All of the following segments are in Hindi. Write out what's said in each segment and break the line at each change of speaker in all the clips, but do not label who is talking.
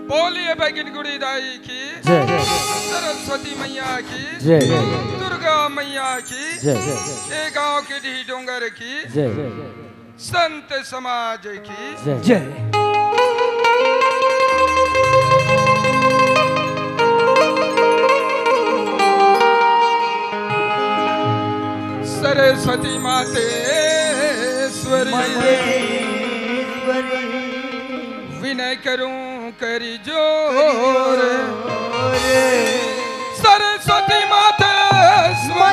बोलिए भगिन गुड़ी दाई की
जय
सरस्वती मैया की
जय
दुर्गा मैया की
जय
ए गांव के ढी डोंगर की
जय
संत समाज की
जय जय
सरस्वती मातेश्वरी विनय करूं करी जोर सरस्वती मातेश्वरी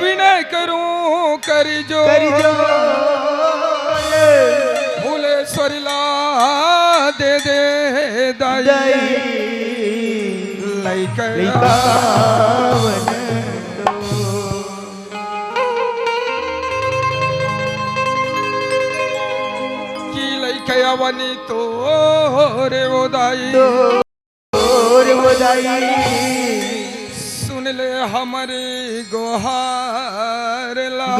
विनय करूं करी जोर भूलेश्वरी ला दे दे दाई लइका वनी तो रे ओदाई सुन ले हमारे गोहार ला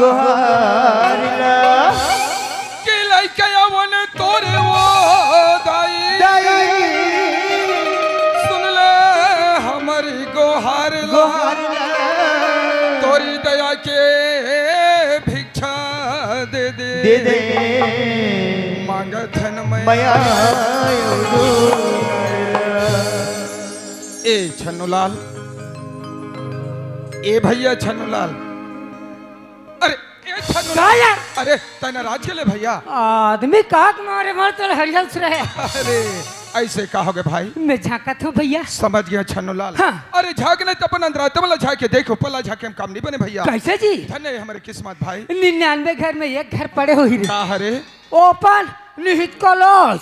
कि लइका वन तोरे ओदाई सुन ले हमारी गोहार ला तोरी दया के भिक्षा दे दे धन मया ए छन्नूलाल ए भैया छन्नूलाल अरे ए छन्नूलाल अरे तने राज के ले भैया
आदमी काक मारे मार तो हरियल से रहे
अरे ऐसे कहोगे भाई
मैं झांकत हूँ भैया
समझ गया छन्नूलाल
हाँ।
अरे झांकने तो अपन अंदर तबला झांके देखो पला झांके हम काम नहीं बने भैया
कैसे जी
धन्य हमारे किस्मत भाई
99 घर में एक घर पड़े हुई
हरे
ओपन निहित कॉलेज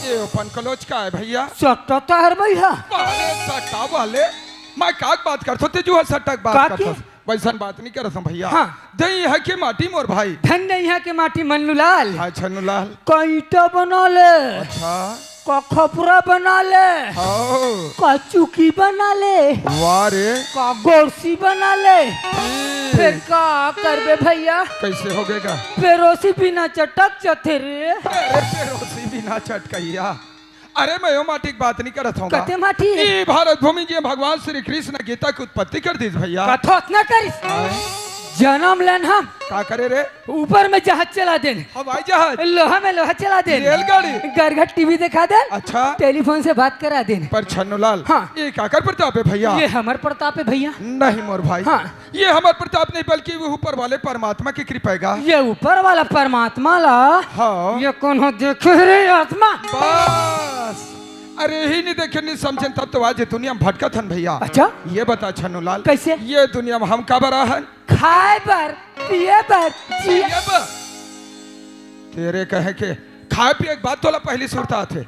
ये ओपन कॉलेज का है भैया
सट्टा हर भैया
अरे सट्टा वाले मैं काक बात करतो ते जो सट्टा बात करतो वैसन बात नहीं करत हूं भैया
हाँ।
दही है के माटी मोर भाई
धन नहीं है के माटी मन्नूलाल
हां छन्नूलाल
कईटा बना ले
अच्छा
का खपरा बना ले
हां
का चुकी बना ले
वाह रे
का गोरसी बना ले फिर का करबे भैया
कैसे होगेगा
पेरोसी बिना चटक चथे रे
अरे पेरोसी बिना चटकैया अरे मैं यो माटी की बात नहीं करत हूं
कते माटी
ई भारत भूमि जी भगवान श्री कृष्ण गीता की उत्पत्ति कर दी भैया
कथोत न करिस जन्म लेन हम
का करे रे
ऊपर में जहाज चला देन
हवाई जहाज
लोहा में लोहा चला देन
रेलगाड़ी
घर टीवी दिखा देन
अच्छा
टेलीफोन से बात करा देन
पर छन्नूलाल
हाँ।
ये काकर प्रताप है भैया
ये हमार प्रताप है भैया
नहीं मोर भाई
हाँ।
ये हमार प्रताप नहीं बल्कि वो ऊपर वाले परमात्मा की कृपा है
ये ऊपर वाला परमात्मा ला
हाँ।
ये कौन हो देखे रे आत्मा
बस अरे ही नहीं देखे नहीं समझे तब तो आज दुनिया में भटका थन भैया
अच्छा
ये बता छन्नूलाल
कैसे
ये दुनिया में हम का बरा है
खाए पर पिए पर जिए
तेरे कहे के खाए पिए एक बात तोला पहली सुरता थे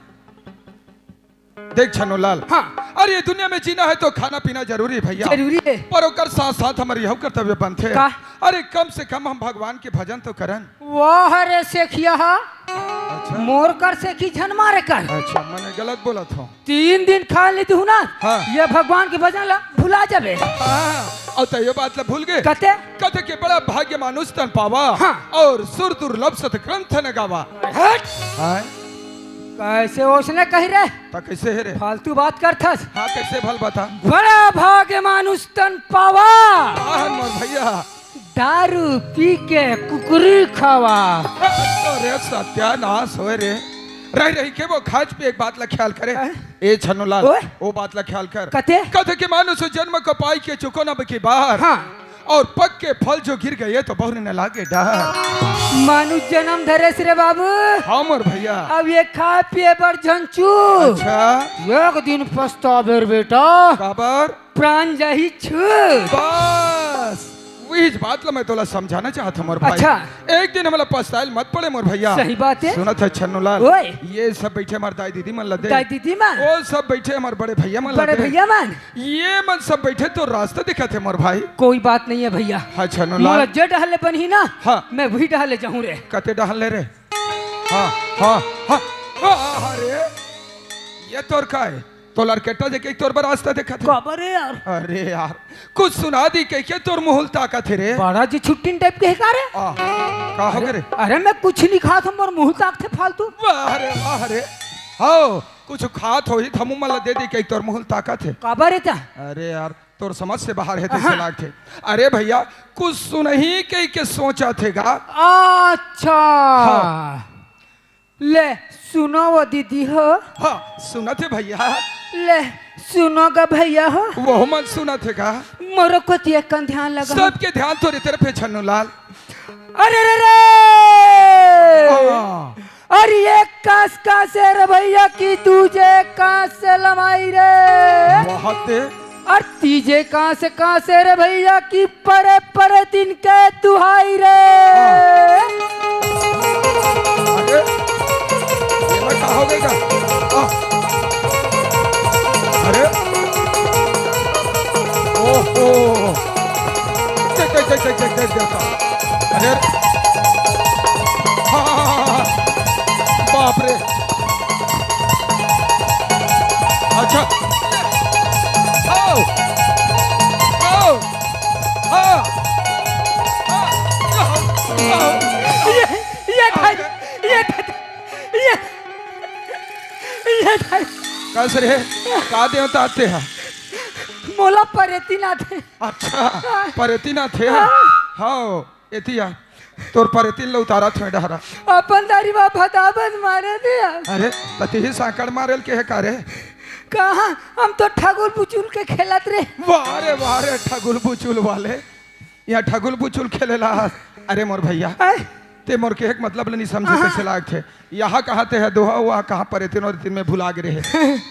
देख छन्नूलाल
हाँ।
अरे ये दुनिया में जीना है तो खाना पीना जरूरी है भैया
जरूरी है
पर ओकर साथ साथ हमारे यह कर्तव्य बनते
का?
अरे कम से कम हम भगवान के भजन तो करन
वाह रे सेखिया
अच्छा
मोर कर सेखी झन मारे कर
अच्छा मैंने गलत बोला था
3 दिन खा ली तू ना
हाँ।
ये भगवान के भजन ला भुला जाबे
और तो ये बात ला भूल गए
कते
कथे के बड़ा भाग्य मानुष तन पावा
हाँ।
और सुर दुर्लभ सत ग्रंथ न गावा
हट
हाँ
कैसे उसने कही रे
तो कैसे है रे
फालतू बात करथस
हाँ कैसे भल बता
बड़ा भाग्य मानुष तन पावा
मोर भैया
दारू पी के कुकुरी खावा
अरे सत्यानाश होए रे रह रही के वो खाज पे एक बात ला ख्याल करे ए छन्नूलाल
ओए।
वो बात ला ख्याल कर
कते
कथे के मानुष जन्म को पाई के चुको न बकी बाहर
हाँ।
और पक के फल जो गिर गए तो बहु न लागे डर
मानुष जन्म धरे रे बाबू
हाँ मोर भैया
अब ये खा पिए पर झंचू
अच्छा
एक दिन पछतावे बेटा
काबर
प्राण जाही छु
बस वही बात ला मैं तोला समझाना चाहता मोर भाई
अच्छा।
एक दिन हमारा पछताइल मत पड़े मोर भैया
सही बात है
सुना था छन्नूलाल
ओए।
ये सब बैठे हमारे दाई दीदी मन लदे
दाई दीदी मान
वो सब बैठे हमारे बड़े भैया मन
बड़े
लदे
भैया मान
ये मन सब बैठे तो रास्ता दिखा थे मोर भाई
कोई बात नहीं है भैया
हाँ छन्नूलाल
मोला जे डहले बनी ना
हाँ।
मैं वही डहले जाऊं रे
कते डहल ले रे हाँ हाँ हाँ हाँ रे ये तोर का है तो लड़केटा जे तोर पर रास्ता देखा थे।
खबर है यार
अरे यार कुछ सुना दी के तोर मुहल ताका थे रे।
बड़ा जी छुट्टी टाइप के है का रे?
का हो गए रे?
अरे मैं कुछ नहीं खा था मोर मुंह ताक थे फालतू।
वाह रे हो कुछ खात हो ही थमू मला दे दी के तोर मुहल ताका थे।
खबर है क्या?
अरे यार तोर समझ से बाहर है ते लाग थे। अरे भैया कुछ सुनही के सोचा थे गा।
अच्छा ले सुनो वो दीदी हो।
हाँ सुना थे भैया।
ले सुनोगा भैया हो।
वो मत सुना थे का।
मोरो को तियकन ध्यान लगा।
सबके ध्यान तोरे तरफ है छन्नू लाल।
अरे रे रे अरे ये का से रे भैया की तुझे कहाँ से लमाई रे?
बहुत
और तीजे कहाँ से रे भैया की परे परे दिन के तुहाई रे।
अरे ये मैं कहा हो गएगा। अरे ओहो देख अरे हाँ बाप रे। अच्छा आओ आओ हाँ कैसे रे का देवता आते हैं?
मोला परेती ना थे।
अच्छा परेती ना थे। हाँ एतिया तोर परेती ल उतारा थे डहरा।
अपन दारी बाप हताबत मारे दिया।
अरे तती ही साकड़ मारेल के है का रे?
कहाँ हम तो ठगुल पुचुल के खेलत रे।
वाह रे ठगुल पुचुल वाले यहाँ ठगुल पुचुल खेलेला। अरे मोर भैया ते मोर के एक मतलब नहीं समझे कैसे लाग थे। यहाँ कहाँ ते है दोहा वहाँ कहाँ परेतीन और तीन में भुला गे रहे।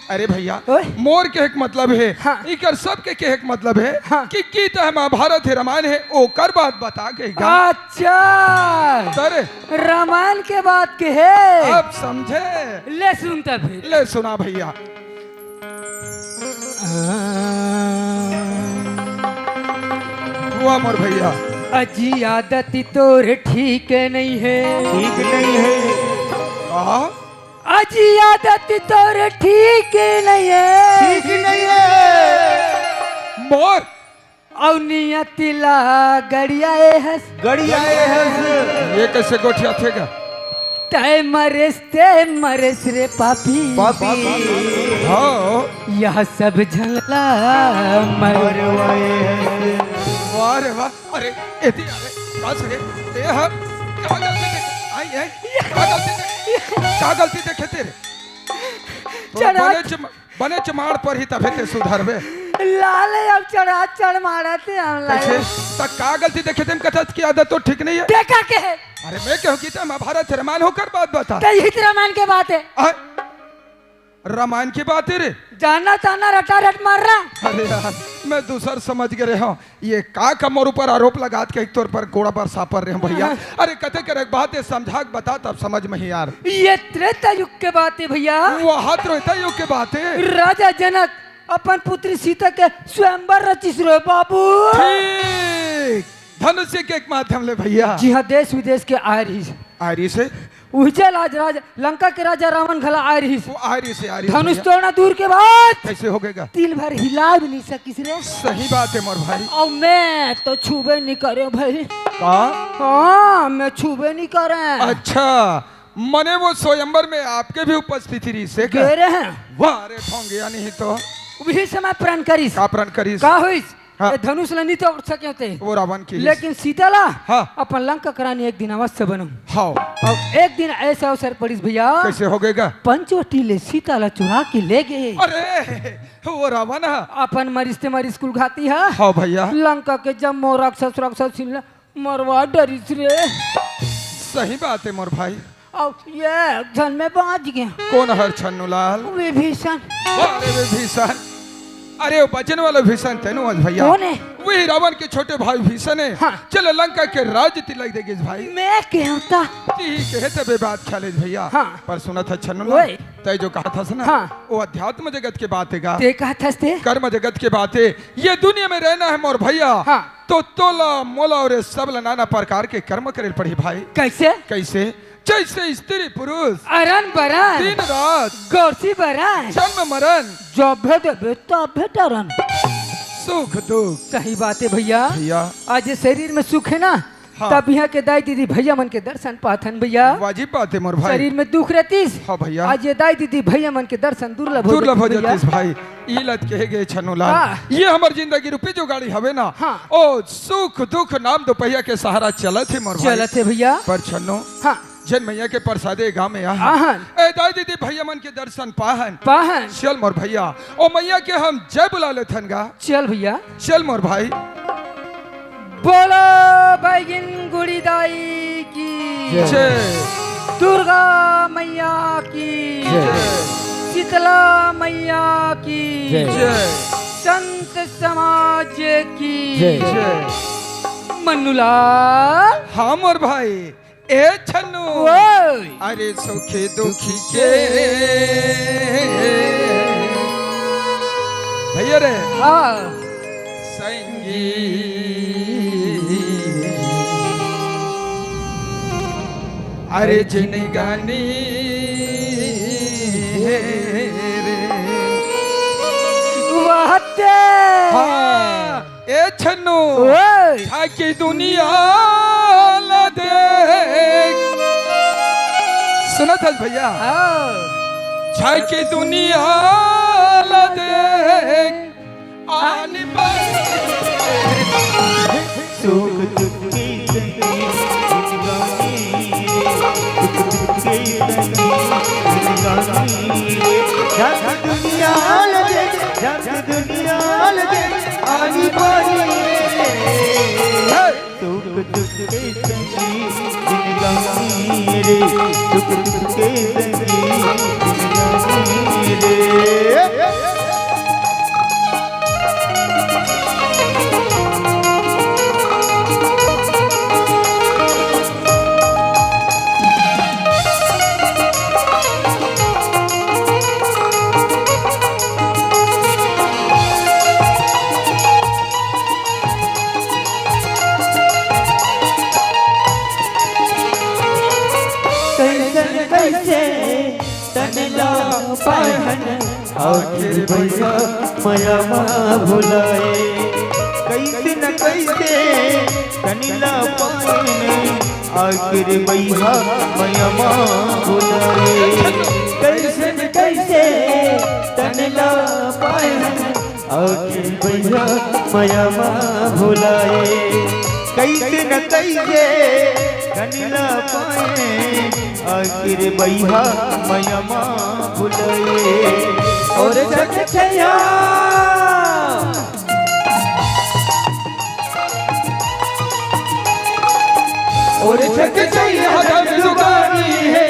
अरे भैया मोर के एक मतलब है।
हाँ।
इकर सब के एक मतलब है।
हाँ।
कि गीता है महाभारत है रामायण है ओकर बात बता के
अच्छा
तरे
रामायण के बात के है।
अब समझे
ले सुनता फिर।
ले सुना भैया। हुआ मोर भैया
अजी आदत तोर ठीक नहीं है।
ठीक नहीं है।
अजी आदत तोर ठीक नहीं है।
ठीक नहीं है।
मोर
और नियतिला गड़िया हंस
गड़िया हंस।
ये कैसे गोठिया थे का?
तय मरेस रे पापी।
पापी
हाँ
यह सब झलला मर।
वाह रे वाह। अरे एती अरे बस रे ते हा क्या गलती देखे आई है क्या गलती देखे तेरे? तो बने चमाड़ पर ही तबे ते सुधरबे।
लाल अब चढ़ मारते हम
कैसे तक का गलती देखे तुम कथत की आदत तो ठीक नहीं है।
देखा के है?
अरे मैं क्यों गीता महाभारत रामायण होकर बात बता।
रामायण के बात है।
रामायण की बात है रे।
जाना ताना रटा रट मार रहा।
अरे यार मैं दूसर समझ गए हूँ। ये का मोर ऊपर आरोप लगा के एक तौर पर घोड़ा पर सापर रहे भैया। अरे कथे करे बात है समझा बता तब समझ में ही यार।
ये त्रेता युग के बात है भैया।
वो हाथ रोता युग के बात है।
राजा जनक अपन पुत्री सीता के स्वयंवर रचिस रे बाबू।
ठीक धनुष्य के एक माध्यम ले भैया।
जी हाँ देश विदेश के
आरी से
उजल आज राजा लंका के राजा रावण घला आ रही।
वो आरी से आरी
धनुष तोड़ना दूर के बाद
कैसे हो गएगा?
तिल भर हिला भी नहीं सकिस रे।
सही बात है मोर भाई।
और मैं तो छूबे नहीं करे भाई।
का?
हाँ मैं छूबे नहीं करे।
अच्छा मने वो स्वयंवर में आपके भी उपस्थिति रही से
कह रहे हैं।
वाह रे ठोंगे नहीं तो
वही समय प्रण करिस।
का प्रण करिस?
का होइस?
हाँ।
ये धनुष ला नहीं तोड़ सके होते।
वो रावण की
लेकिन सीताला
हाँ।
अपन लंका करानी एक दिन अवश्य बनूं।
हाँ
और एक दिन ऐसा अवसर पड़िस भैया।
कैसे हो गएगा?
पंचवटी ले सीताला चुरा के ले गए।
अरे वो रावण है।
अपन मरिश्ते मरी स्कूल खाती है।
हाँ भैया
लंका के जम्मो राक्षस मरवा डरिस रे।
सही बात है मोर भाई।
और ये जन में बाज गया।
कौन हर छन्नू लाल?
विभीषण।
अरे विभीषण। अरे वो बचन वाला भीषण थे नु भैया।
कौन है?
वही रावण के छोटे भाई भीषण है।
हाँ।
चलो लंका के राज्य तिलक देगी भाई।
मैं कहता
ठीक है तबे बात ख्याल भैया।
हाँ।
पर सुना था छन्नू
ओए।
तय जो कहा था ना
हाँ।
वो अध्यात्म जगत के बात है
ते कहा था ते?
कर्म जगत के बात है। ये दुनिया में रहना है मोर भैया।
हाँ।
तो तोला मोला और सब नाना प्रकार के कर्म करे पड़ी भाई।
कैसे?
कैसे जैसे स्त्री पुरुष
अरन बरन
दिन रात
गौसी बरन
जन्म मरण
जब देवे तब टरन।
सुख दुख।
सही बात है भैया।
भैया
आज ये शरीर में सुख है ना,
हाँ।
तब यहाँ के दाई दीदी भैया मन के दर्शन पाथन भैया।
वाजिब बात है मोर भाई।
शरीर में दुख रहतीस,
हाँ भैया।
आज ये दाई दीदी भैया मन के दर्शन दुर्लभ हो
दुर्लभ हो
जातीस भैया।
जातीस भाई। ई लत कहे गए छनुलाल,
हाँ।
ये हमार जिंदगी रूपी जो गाड़ी हवे ना,
हाँ।
ओ सुख दुख नाम दो पहिया के सहारा चलत है मोर भाई।
चलत है भैया।
पर छन्नो
हाँ
जन मैया के प्रसादे गांव में
आहन।
ए दाई दीदी भैया मन के दर्शन पाहन।
पाहन
चल मोर भैया, ओ मैया के हम जय बुला लेथन गा।
चल भैया।
चल मोर भाई।
बोलो बैगिन गुड़ी दाई की
जय।
दुर्गा मैया की
जय।
शीतला मैया की
जय।
संत समाज की
जय।
जय।
मन्नूलाल।
हाँ मोर भाई। ए छन्नू
ओए
अरे सुखी दुखी के भैया रे
हाँ
संगी अरे जिन गानी रे
वाहते
हाँ ए छन्नू
ओए
आकी दुनिया ला देख सुना था भैया
हाँ
छाई की दुनिया ला देख आने
सुख दुख की जिंदगी जग दुनिया लगे, जग दुनिया लगे, आनी बानी सुख दुख के संगी जिंदगानी रे, सुख दुख के संगी जिंदगानी रे। कैसे तनला पाहन आखिर भैया माया भुलाए, कैसे न कैसे तनला पाहन आखिर भैया माया भुलाए, कैसे न कैसे तनला पाहन आखिर भैया माया भुलाए, कैसे न कैसे तनला पाए आखिर भैया मयमा भुलाए और जग छया और जग छया हर जुगानी है,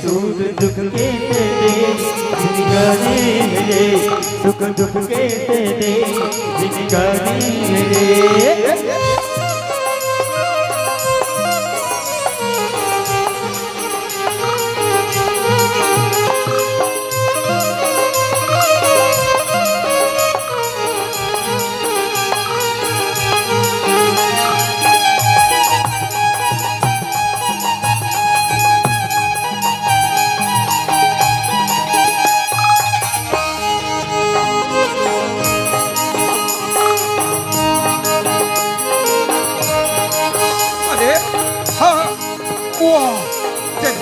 सुख दुख के दे जिंदगानी रे, सुख दुख के दे जिंदगानी रे।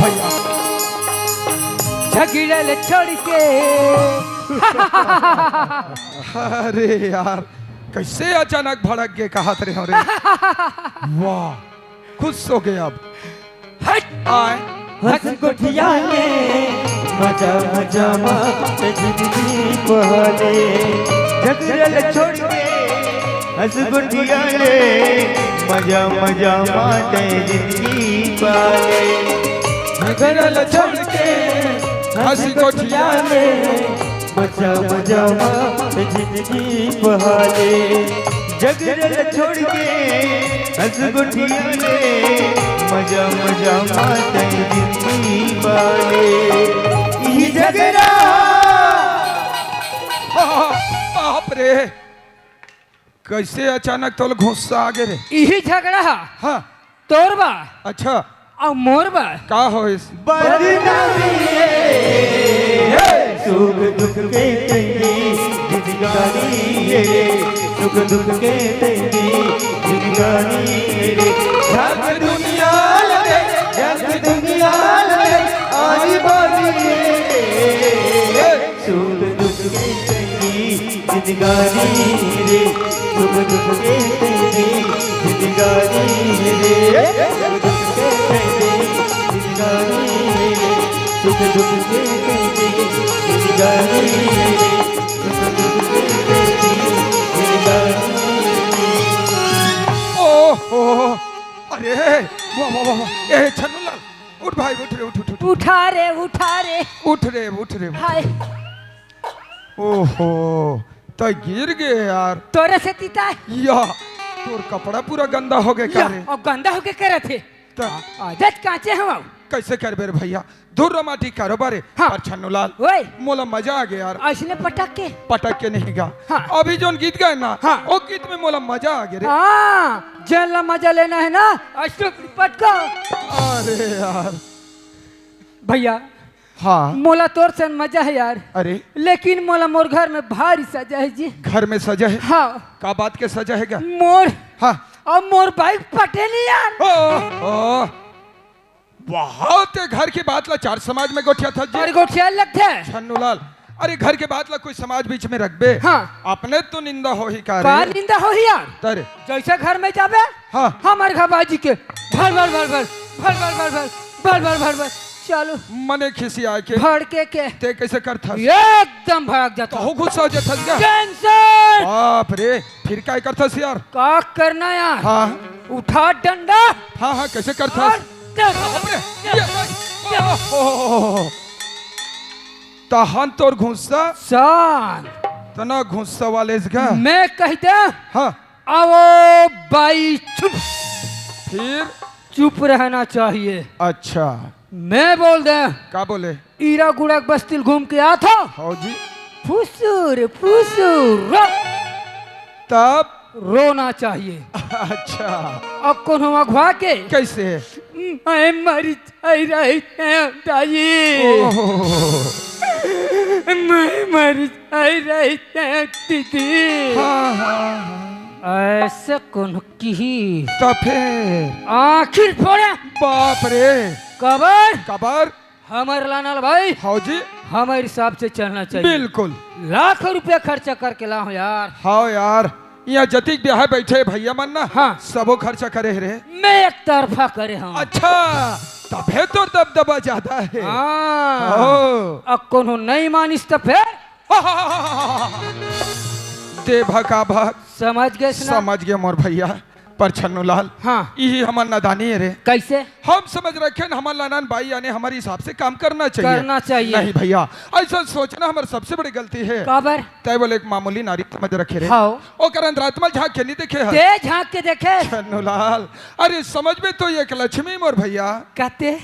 भैया
झगड़ल छोड़ के
अरे यार कैसे अचानक भड़क के कहा रे हो रे वाह खुश हो गए अब
हट
आए
हंस गुठिया में मजा मजा माते जिंदगी पहले झगड़ल छोड़ के हंस गुठिया में मजा मजा माते जिंदगी पहले झगड़ल छोड़ के हंस गुठिया में मजा मजा माते जिंदगी पहले झगड़ल छोड़ के हंस गुठिया में मजा मजा माते जिंदगी वाले यही झगड़ा
बाप रे कैसे अचानक तो गुस्सा आ गए रे
यही झगड़ा
हाँ
तोरबा
अच्छा
और मोर बा
का हो इस
बदनामी है सुख दुख के तेरी जिंदगानी रे सुख दुख के तेरी जिंदगानी रे जग दुनिया लगे आनी बानी रे सुख दुख के तेरी जिंदगानी रे सुख दुख के तेरी जिंदगानी रे सुख दुख के तेरी जिंदगानी रे सुख दुख के तेरी जिंदगानी रे सुख दुख के तेरी जिंदगानी
ओहो अरे वाह वाह वाह ए छन्नूलाल उठ भाई उठ रे उठ
उठा रे
उठ रे
हाय
ओहो तो गिर गए यार
तोरे से तीता है
या तोर कपड़ा पूरा गंदा हो गया क्या रे
और गंदा होके करे थे
तो
आदत काचे हम
कैसे कर बेर भैया दूर रोमाटी कारोबार है
हाँ।
पर छन्नूलाल
ओए
मोला मजा आ गया यार
असले पटक के
पटक के नहीं गा
हाँ।
अभी जो गीत गाए ना
हाँ।
वो गीत में मोला मजा आ गया रे
हाँ जल मजा लेना है ना असले पटको
अरे यार
भैया
हाँ
मोला तोर से मजा है यार
अरे
लेकिन मोला मोर घर में भारी सजा है जी
घर में सजा है
हाँ
का बात के सजा है क्या
मोर
हाँ
और मोर बाइक पटे नहीं यार
ओ बहुत घर की बात ला चार समाज में गोठिया था
और
जी
गोठिया लगता है
छन्नूलाल अरे घर के बात ला कोई समाज बीच में रख बे
हाँ
अपने तो निंदा हो ही का
का
रे
निंदा हो ही यार
तरे
जैसे घर में जाबे
हाँ
हमारे घर बाजी के भर भर भर भर भर भर भर भर भर भर भर भर चलो
मने खिसी आए के
भड़के के
ते कैसे करथा
एकदम भड़क जाता
तो हो गुस्सा हो जाता क्या
टेंशन
बाप रे फिर क्या करता यार
का करना यार
हाँ
उठा डंडा
हाँ हाँ कैसे करता
और
तहन तोर गुस्सा
सान
तना गुस्सा वाले का
मैं कहते
हाँ
आओ बाई चुप
फिर
चुप रहना चाहिए
अच्छा
मैं बोल दे
का बोले
ईरा गुड़क बस्तिल घूम के आ था
हाँ जी
फुसुर फुसुर
तब
रोना चाहिए
अच्छा
अब कौन हम अगवा के
कैसे
मैं मरी रही दाई मैं मरी रही दीदी
हाँ हाँ हाँ
ऐसे कौन की
तो फिर
आखिर फोड़ा
बाप रे
कबर
कबर
हमारे लानल भाई
हाँ जी
हमारे हिसाब से चलना चाहिए
बिल्कुल
लाखों रुपया खर्चा करके लाओ यार
हाँ यार यहाँ जतिक ब्याह बैठे भैया मन ना
हाँ
सबो खर्चा करे रे
मैं एक तरफा करे हम
अच्छा तबे तो दबदबा ज्यादा है
हाँ
ओ
अब कौन नहीं मानिस तो फिर
दे भका भक
समझ गए ना?
समझ गए मोर भैया पर छन्नूलाल
हाँ
यही हमार नादानी है रे
कैसे
हम समझ रखे न हमार लानान भाई यानी हमारे हिसाब से काम करना चाहिए
करना चाहिए।
नहीं भैया ऐसा सोचना हमारी सबसे बड़ी गलती है
काबर
तय बोले एक मामूली नारी समझ रखे रे
हाँ
ओ करन रातमल झांक के नहीं देखे है
ते झांक के देखे
छन्नूलाल अरे समझ में तो एक लक्ष्मी मोर भैया
कहते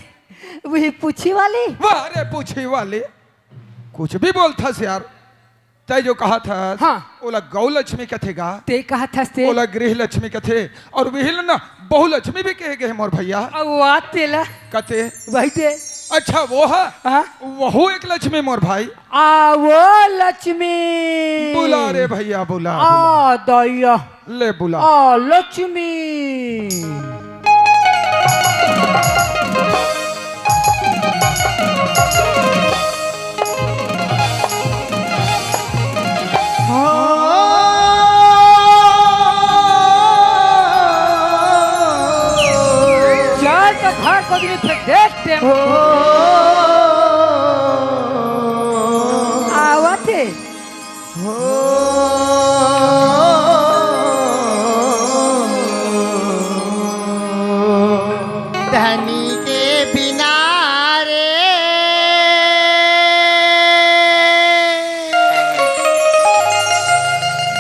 वही पूछी वाली
वाह अरे पूछी वाले कुछ भी बोलता से यार तय जो कहा था
हाँ
ओला गौ लक्ष्मी कथेगा
ते कहा था से
ओला गृह लक्ष्मी कथे और विहिल ना बहु लक्ष्मी भी कहे गए मोर भैया
वो आते ला
कथे
वही ते
अच्छा वो है
हाँ
वहु एक लक्ष्मी मोर भाई
आ वो लक्ष्मी
बुला रे भैया बुला
आ दैया
ले बुला
आ लक्ष्मी चल तो घर को दिन फिर देखते हैं आवते
धनी के बिना रे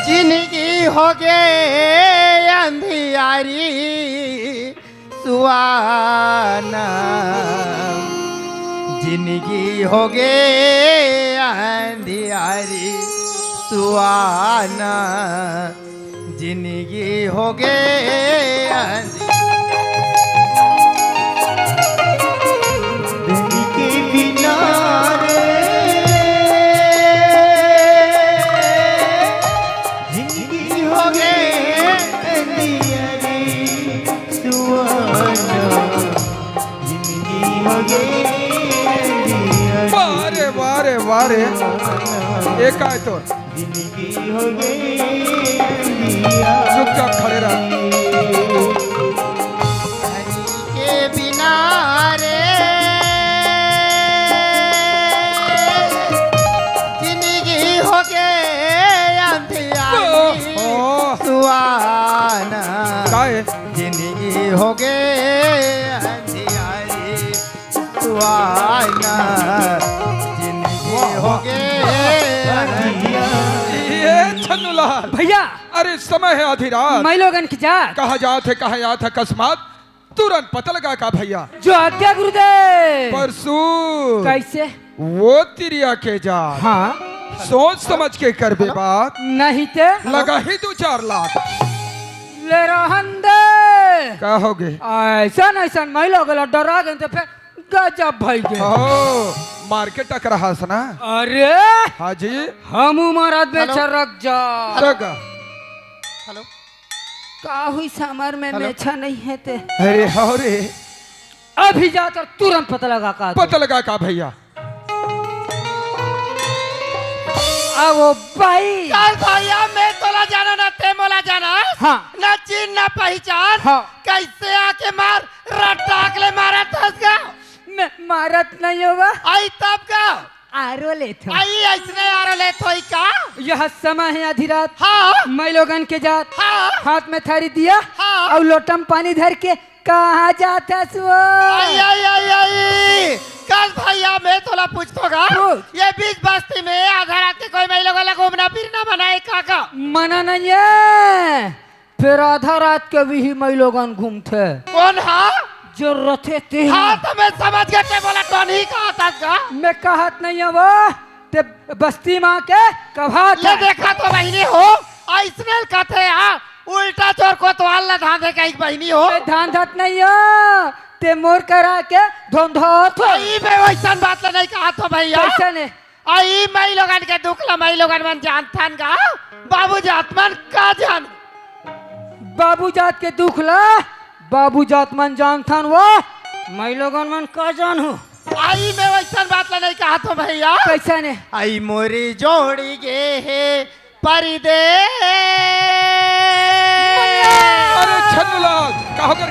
जिंदगी हो गए अंधियारी सुहाना जिंदगी हो गए अंधियारी सुहाना जिंदगी हो गए अंधियारी
वाह रे एक आए तो
जिंदगी हो गई
चुपचाप खड़े रह।
हरि के बिना रे जिंदगी हो गई अंधियारी
ओह,
सुहाना
का है?
जिंदगी हो गई अंधियारी सुहाना जिंदगी हो गई
ये छन्नूलाल,
भैया
अरे समय है आधी रात,
मैं लोगन की जात
कहा जात है कहा याद है अकस्मात तुरंत पता लगा का भैया
जो आज्ञा गुरुदेव।
परसू
कैसे?
वो तिरिया के जा
हाँ
सोच समझ के कर बे बात
नहीं ते
लगा ही 2-4 लाख
ले रहन दे।
का हो गए
ऐसा ऐसा मैं लोग डरा गए तो फिर गजब भई गए।
ओ मार्केट टक रहा सना
अरे
हाँ जी
हम महाराज बेचर रख जा
लगा
हेलो
का हुई समर में
हेलो।
मेछा नहीं है ते
अरे हो रे
अभी जाकर तुरंत पता लगा का
पता लगा का भैया
वो भाई
चल भैया मैं तोला जाना ना ते मोला जाना
हाँ
ना चीन ना पहचान
हाँ
कैसे आके मार रटाक ले मारा थस का
मैं मारत नहीं होगा
आई तब का
आरो ले थो
आई ऐसने आ रहे थोई का
यह समय है आधी रात
हाँ
मैं लोगन के जात
हाँ
हाथ में थारी दिया
हाँ।
और लोटम पानी धर के कहाँ जाता सो
आई आई आई आई कल भैया मैं तोला पूछतोगा
पूछ।
ये बीच बस्ती में आधा रात के कोई मैं लोगों ला घूमना फिरना बनाए काका
मना नहीं है फिर आधा रात के भी मैं लोगन घूमते
कौन हाँ
जरूरत है ते
हाँ तो मैं समझ गया ते बोला कौन ही कहा था का
मैं कहत नहीं है वो ते बस्ती माँ के कभा
ये देखा तो बहनी हो ऐसने कहते हैं उल्टा चोर को तो अल्लाह धांधे का एक बहनी हो
धान धात नहीं है ते मोर करा के धोंधो
आई मैं वैसा बात नहीं कहा तो भैया
कैसे ने
आई मैं लोगन के दुखला मैं लोगन मन जानथन का बाबू जातमन का जान
बाबू जात के दुख ला बाबू जात मन जानथन वो मैं लोगन मन का जानू
आई मैं वैसा बात नहीं कहा तो भैया
कैसे ने
आई मोरी जोड़ी गे है परिदे
अरे छन्नूलाल कहो कर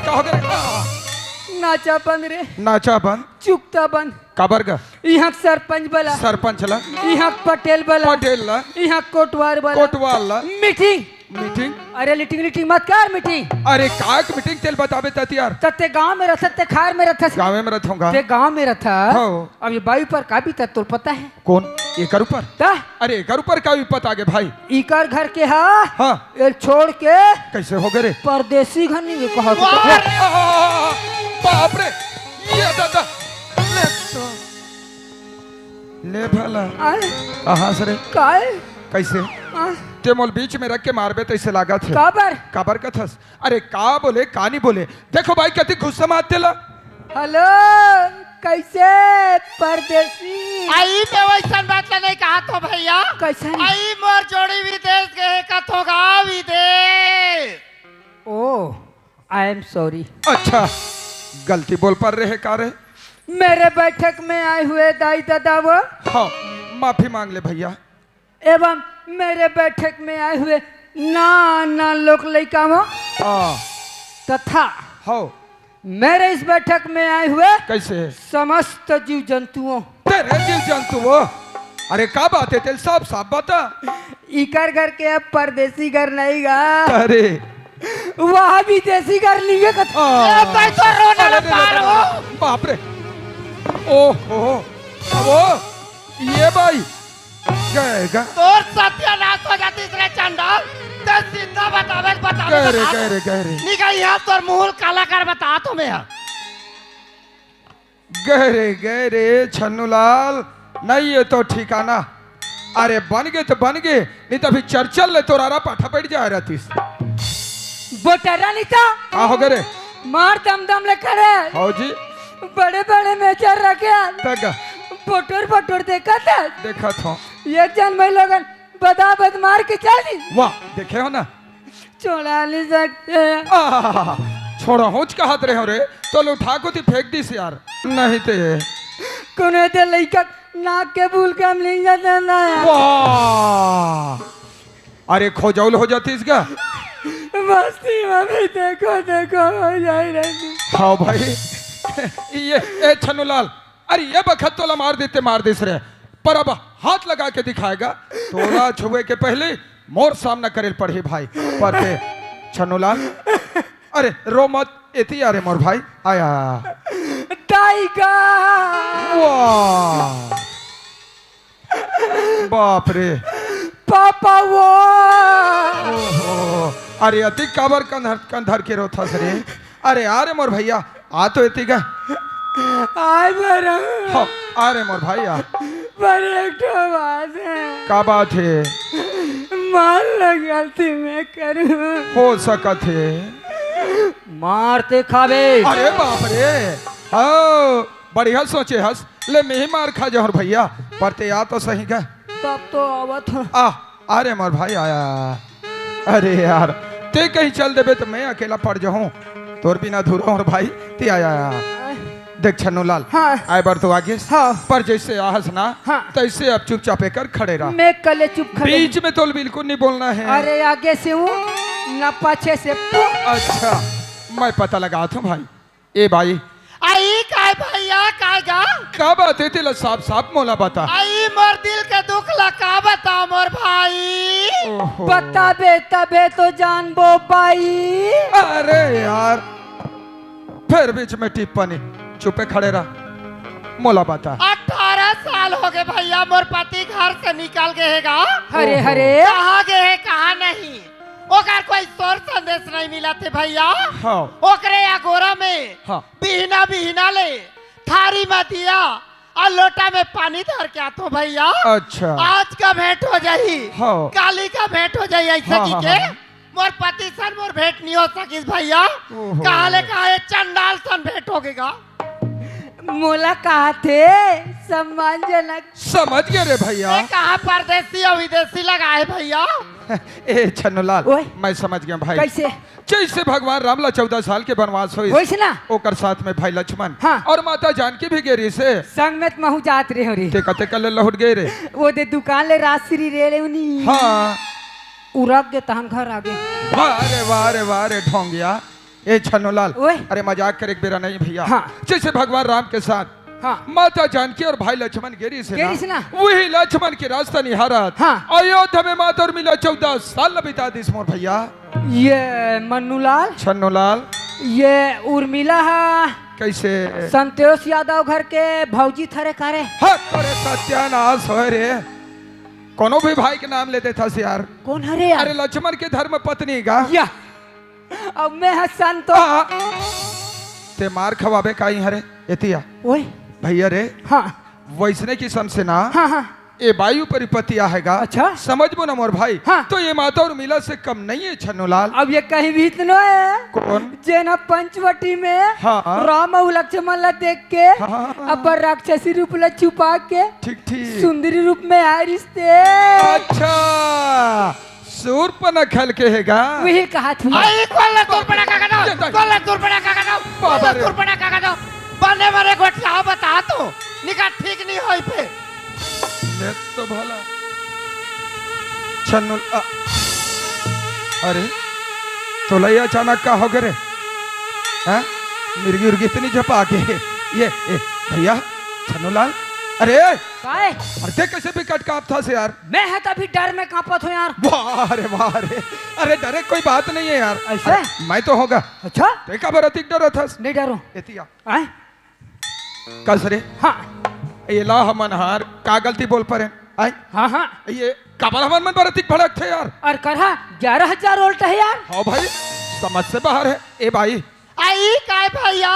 नाचा बंद रे
नाचा बंद
चुकता बंद
काबर का
यहाँ सरपंच बला
सरपंच ला
यहाँ पटेल बला
पटेल ला
यहाँ कोटवार बला
कोटवाल ला
मीटिंग
मीटिंग
अरे लिटिंग मत कर मीटिंग
अरे काक मीटिंग तेल बताबे तती यार
तत्ते गांव में रहता ते खार में रहता
गाँव में रहूंगा
ते गांव में रहता
हाँ।
अब ये बायु पर का भी तो पता है
कौन एकर ऊपर
ता
अरे एकर ऊपर का भी पता आगे भाई
इकर घर के हा
हाँ
ये छोड़ के
कैसे हो गए रे
परदेसी घर नहीं कहा
बाप रे ये दादा ले तो ले भला कहाँ से रे
काय
कैसे ते मोल बीच में रख के मारबे तो इसे लागत है
काबर
काबर का थस अरे का बोले का नहीं बोले देखो भाई कति गुस्सा मारते ला
हेलो कैसे परदेसी
आई मैं वैसा बात नहीं कहा तो भैया
कैसे
आई मोर जोड़ी विदेश गए कथोगा विदेश
ओ आई एम सॉरी
अच्छा गलती बोल पर रहे का रे
मेरे बैठक में आए हुए दाई दादा वो
हाँ माफी मांग ले भैया
एवं मेरे बैठक में आए हुए ना लोग लड़का वो
हाँ
तथा
हो
मेरे इस बैठक में आए हुए
कैसे
समस्त जीव जंतुओं
तेरे जीव जंतु वो अरे का बात है तेल साफ साफ बता
इकर घर के अब परदेसी घर नहीं गा
अरे
वहाँ भी देसी घर लिए कथा
भाई तो रोना ना पारो
बाप रे ओहो वो ये भाई गएगा
तोर सत्यानाश हो जाती इसने चंडाल ते सीधा बतावे
गहरे
निकल यहाँ तोर मुंह काला कर बता तो मैं
गहरे छन्नूलाल नहीं ये तो ठिकाना अरे बन गए तो बन गए नहीं तो अभी चर्चल ले तो रारा पाठा पड़ जाए रहती
बोटरा नहीं था
का हो गए
मार दम ले करे
हो जी
बड़े बड़े मेचर रखे
तक
बटोर देखा था
देखा था
एक जन मैं लोगन बदाबद मार के चली
वाह देखे हो ना
छोड़ा नहीं सकते
छोड़ो होच का हाथ रहे हो रे तो लो उठा को ती फेंक दी यार नहीं ते
कोने ते लइका नाक के भूल के हम लिंग जाते ना
वाह अरे खोजौल हो जाती इसका।
मस्ती में भी देखो देखो हो जाए रहती।
हाँ भाई ये ए छन्नूलाल अरे ये बखत तोला मार देस रे पर अब हाथ लगा के दिखाएगा तोला छुए के पहले मोर सामना करे पड़े भाई पर ते छन्नूलाल अरे रो मत एती अरे मोर भाई आया
टाइगर
वाह बाप रे
पापा वो
ओहो अरे अति काबर कंधर के रोथा सरे अरे अरे मोर भैया आ तो एती का
आय बरा
हाँ अरे मोर भाई आ
पर एक ठो बात है
का बात है
मान लो गलती मैं करूं
हो सकत है
मारते खावे
अरे बाप रे हाँ बढ़िया सोचे हस ले मैं ही मार खा जाऊँ भैया पर ते आ तो सही का
तब तो आवत हो
आ अरे मोर भाई आया अरे यार ते कहीं चल देबे तो मैं अकेला पड़ जाऊँ तोर बिना धुरा और भाई ते आया देख छन्नूलाल
हाँ।
आए बार तो आगे
हाँ।
पर जैसे आहस ना
हाँ।
तैसे अब चुपचाप कर खड़े रहा
मैं कले चुप खड़े
बीच में तो बिल्कुल नहीं बोलना है
अरे आगे से हूँ न पाछे से पू।
अच्छा मैं पता लगा था भाई ए भाई
आई काय भैया काय गा
का बात है तेला साफ साफ मोला बता
आई मोर दिल के दुख ला का बता मोर भाई
ओहो।
बताबे तबे तो जानबो पाई।
अरे यार फिर बीच में टिप्पणी चुपे खड़े रहा मोला बता
18 साल हो गए भैया मोर पति घर से निकाल गए हैगा
हरे हरे
कहाँ गए है कहाँ नहीं ओकर कोई सोर संदेश नहीं मिला थे भैया
हाँ
ओकरे अगोरा में
हाँ
बिहना बिहना ले थारी में दिया और लोटा में पानी धर के आतो भैया
अच्छा
आज का भेंट हो जाही
हाँ।
काली का भेंट हो जाही ऐसा
हाँ,
की
हाँ,
के
हाँ।
मोर पति सन मोर भेंट नहीं हो सकिस भैया
ओहो।
काले कहा चंडाल सन भेंट हो गएगा
मोला कहा थे सम्मानजनक
समझ गए रे भैया
ये कहा परदेसी और विदेशी लगा है भैया
ए छन्नूलाल
ओए।
मैं समझ गया भाई
कैसे
जैसे भगवान राम ला 14 साल के वनवास हुई
होइस ना
ओकर साथ में भाई लक्ष्मण
हाँ।
और माता जानकी भी गेरी से
संग में महू जात रे हो रे
ते कते कल लहुट गए रे
वो दे दुकान ले राजश्री रे ले उनी
हाँ
उरक के तहन घर आगे
वाह रे ढोंगिया ए छन्नूलाल
ओए।
अरे मजाक करे बेरा नहीं भैया
हाँ।
जैसे भगवान राम के साथ
हाँ
माता जानकी और भाई लक्ष्मण गेरी से
गेरी से ना।
वही लक्ष्मण की रास्ता निहारत
हाँ।
अयोध्या में माता और मिला 14 साल बिता दिस मोर भैया
ये मन्नूलाल
छन्नूलाल
ये उर्मिला है
कैसे
संतोष यादव घर के भौजी थरे करे
हट करे सत्यानाश हो रे कोनो भी भाई के नाम लेते था यार
कौन हरे यार
अरे लक्ष्मण के धर्म पत्नी का
या अब मैं है संतोष
ते मार खवाबे काई हरे एतिया
ओए
भैया रे
हाँ
वैसने किस्म से ना
हाँ हाँ
ये वायु परिपति आएगा
अच्छा।
समझ बो ना मोर भाई
हाँ।
तो ये माता और मिला से कम नहीं है छन्नूलाल
अब ये कहीं भी इतना है
कौन
जेना पंचवटी में
हाँ।
राम और लक्ष्मण ला देख के
हाँ।
अब राक्षसी रूप ला छुपा के
ठीक ठीक
सुंदरी रूप में आए रिश्ते
अच्छा सूरपना खल के हैगा
वही कहा थी
आई कोल्ला तुरपड़ा का दो कोल्ला तुरपड़ा का दो कोल्ला तुरपड़ा का दो बने मरे गोठला बता तो निका ठीक नहीं होई पे
ले तो भला छन्नू अरे तो लई अचानक का हो गए हैं मिर्गी उर्गी इतनी झपा के ये भैया छन्नूलाल अरे
काहे
अरे देख कैसे भी कट काप था से यार
मैं है तभी डर में कांपत हूँ यार
वाह रे अरे डरे कोई बात नहीं है यार
ऐसे?
अरे, मैं तो होगा
अच्छा
देखा बरतिक डरा था
नहीं डरो
एतिया
आए
कसरे
हाँ
ये ला हमन हार का गलती बोल परे आई
हाँ हाँ
ये काबर हमन मन बरतिक भड़क थे यार
और करहा 11,000 उल्टा है यार
हाँ भाई समझ से बाहर है ए भाई
आई काय भैया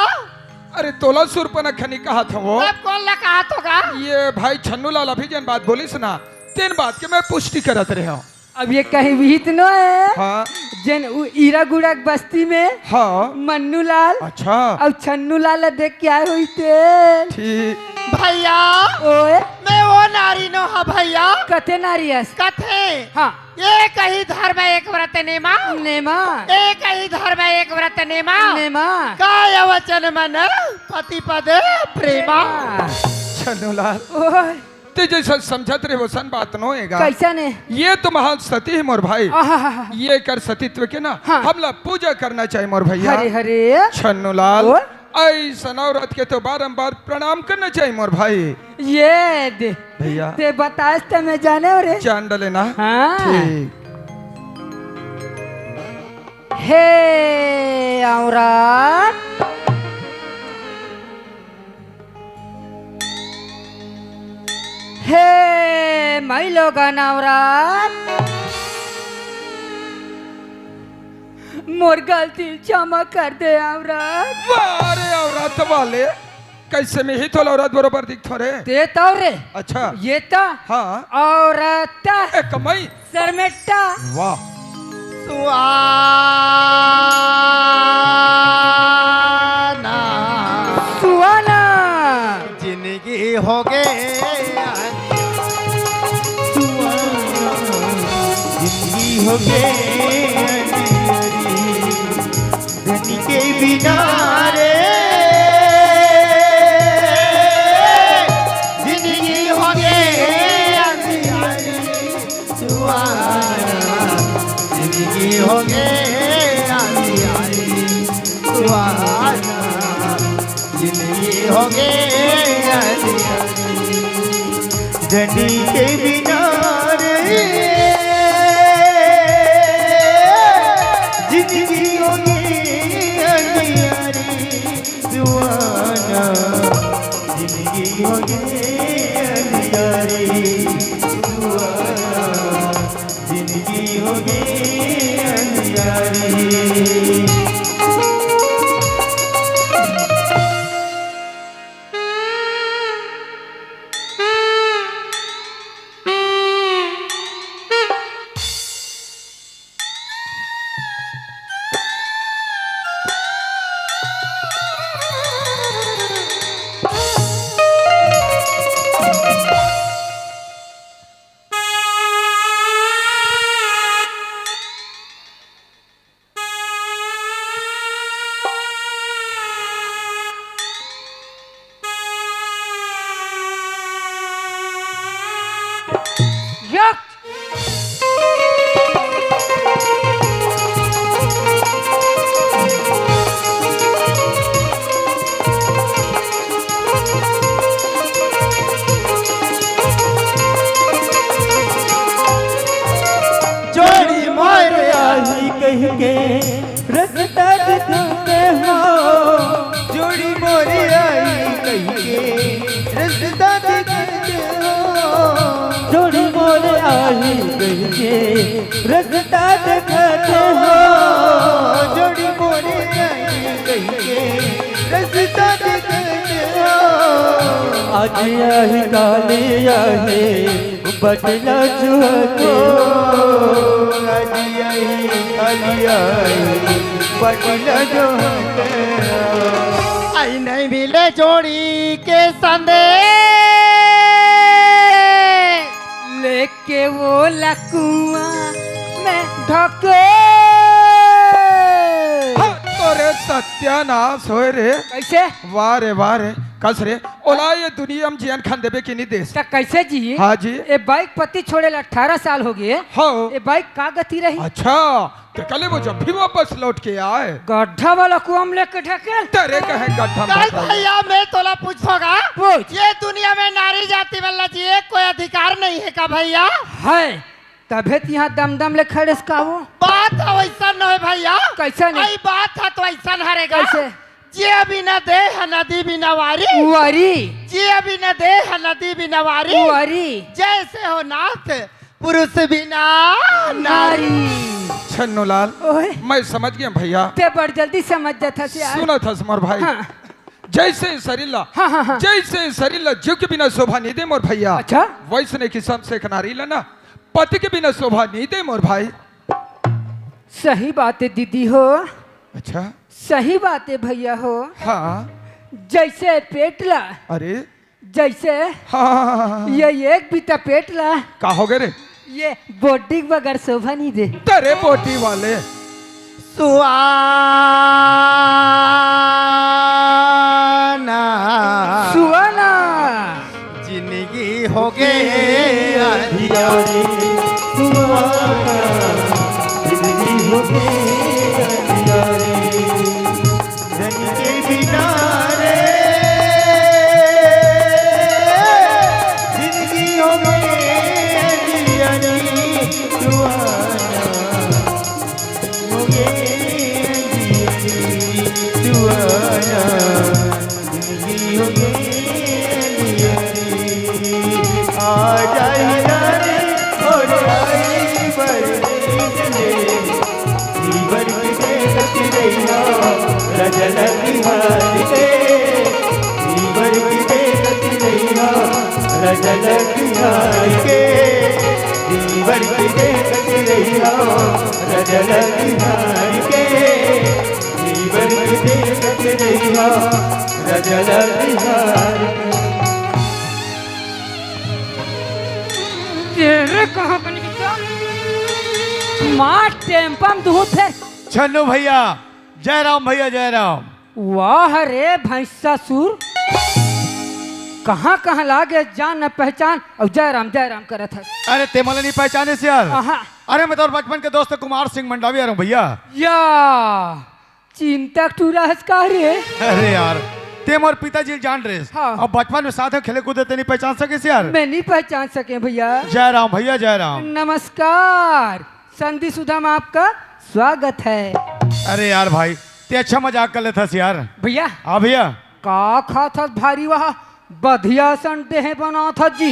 अरे तोला सुरपना खनी कहा था वो
अब कौन ला कहा तो का
ये भाई छन्नूलाल अभी जन बात बोलिस ना तीन बात के मैं पुष्टि करत रहे हूँ
अब ये कहीं भी इतना है
हाँ
जन ईरा गुड़ा बस्ती में
हाँ
मन्नू लाल
अच्छा
अब छन्नू लाल देख के आए हुई थे
ठीक
भैया
ओए
मैं वो नारी नो हा भैया
कथे नारियस
कथे
हाँ
ये कही धर्म एक व्रत नेमा
नेमा
एक ही धर्म एक व्रत नेमा
नेमा
काय वचन मन पति पद प्रेमा
छन्नूलाल
ओए
ते जैसा समझत रहे वसन बात न होएगा।
कैसा ने
ये तो महान सती है मोर भाई।
आहा
ये कर सतीत्व के ना
हाँ।
हमला पूजा करना चाहिए मोर भैया।
हरे हरे
छन्नूलाल
और?
ऐसा औरत के तो बारंबार प्रणाम करना चाहिए मोर भाई।
ये दे
भैया
ते बतास ते मैं जाने रे
जान डले ना।
हाँ
ठीक
हे औरत हे माई लोगन औरत मोर गलती क्षमा कर दे औरत।
वारे औरत वाले कैसे में ही तो औरत बरोबर दिखतो रे।
ते तो रे
अच्छा
ये तो
हाँ
औरत
ए कमाई
शर्मेटा
वाह
सुहाना
सुहाना
जिंदगी हो गए
जिंदगी हो गए धनी के बिना रे जिंदगी हो गए जिंदगी हो गए जिंदगी हो गए धनी के बिना रे जिंदगी हो गई अंधियारी सुहाना जिंदगी हो गई अंधियारी सुहाना जिंदगी हो गई अंधियारी
यक
जोड़ी मार आई कह के रस्ता दिखाते हो जोड़ी मोर आई कह के रस्ता दिखाते हो जोड़ी मोर आई कह के रस्ता दिखाते हो जोड़ी मोर आई कह के रस्ता दिखाते हो आज आई काले आए बदला चुहते आज आई काली आई बदला चुहते
आई नहीं मिले जोड़ी के संदेश
लेके वो लकुआ में ढके
हाँ, तो रे सत्यानाश होए रे।
कैसे
वाह रे कस रे ओला ये दुनिया में जियान खान देवे की नहीं देश।
तो कैसे जी
हाँ जी
ये बाइक पति छोड़े 18 साल हो गए
हाँ
ये बाइक का गति रही
अच्छा तो कल वो जब भी वापस लौट के आए
गड्ढा वाला कुआं में लेके ढके
तेरे कहे गड्ढा में
कल
बताइए।
भैया मैं तोला पूछोगा
पूछ
ये दुनिया में नारी जाति वाला जी एक कोई अधिकार नहीं है का भैया
है तबे तो यहाँ दम दम ले खड़े का वो
बात है वैसा न है भैया
कैसा नहीं
आई बात है तो ऐसा हरेगा
कैसे
जे अभी न दे है नदी भी नवारी
वारी
जे अभी न दे है नदी भी नवारी
वारी
जैसे हो नाथ पुरुष बिना नारी
नारी
छन्नूलाल
ओए
मैं समझ गया भैया।
ते बड़ जल्दी समझ जाता से यार
सुना था समर भाई
हाँ
जैसे शरीला
हाँ।
जैसे शरीला जीव के बिना शोभा नहीं दे मोर भैया
अच्छा
वैसने किस्म से नारी ना पति के बिना शोभा नहीं दे मोर भाई।
सही बात है दीदी हो
अच्छा
सही बात है भैया हो
हाँ
जैसे पेटला
अरे
जैसे
हाँ
ये एक बीता पेटला
का हो गए रे
ये बॉडी बगैर शोभा नहीं दे
तेरे बोटी वाले
सुहाना
सुहाना
हो गए
अंधियारे सुहाना जिंदगी हो गई अंधियारे धन के बिना रे जिंदगी हो गई अंधियारे सुहाना हो गई अंधियारे सुहाना जिंदगी हो गई आ जाए रे और आई बरसे जीवन के देखत रहिया रजल बिहार के जीवन के देखत रहिया रजल बिहार के जीवन के देखत रहिया रजल बिहार के जीवन के देखत रहिया रजल बिहार के
तेरे कहाँ बनी माँ टेम्पम दूध है।
छन्नू भैया जय राम भैया जय राम।
वाह रे भैंसासुर कहाँ कहाँ लागे जान न पहचान और जय राम करत है।
अरे ते मला नहीं पहचाने से यार।
आहा।
अरे मैं तो बचपन के दोस्त कुमार सिंह मंडावी आ रहा हूँ भैया।
या चिंतक टूरा है का रे।
अरे यार तेम और पिताजी जान रहे
हाँ।
और बचपन में साथ खेले कूदे ते नहीं पहचान सके से यार।
मैं नहीं पहचान सके भैया।
जय राम भैया जय राम।
नमस्कार संधि सुधा में आपका स्वागत है।
अरे यार भाई ते अच्छा मजाक कर लेता यार।
भैया
हाँ भैया
का खा था भारी वहा बढ़िया सन देह बना था जी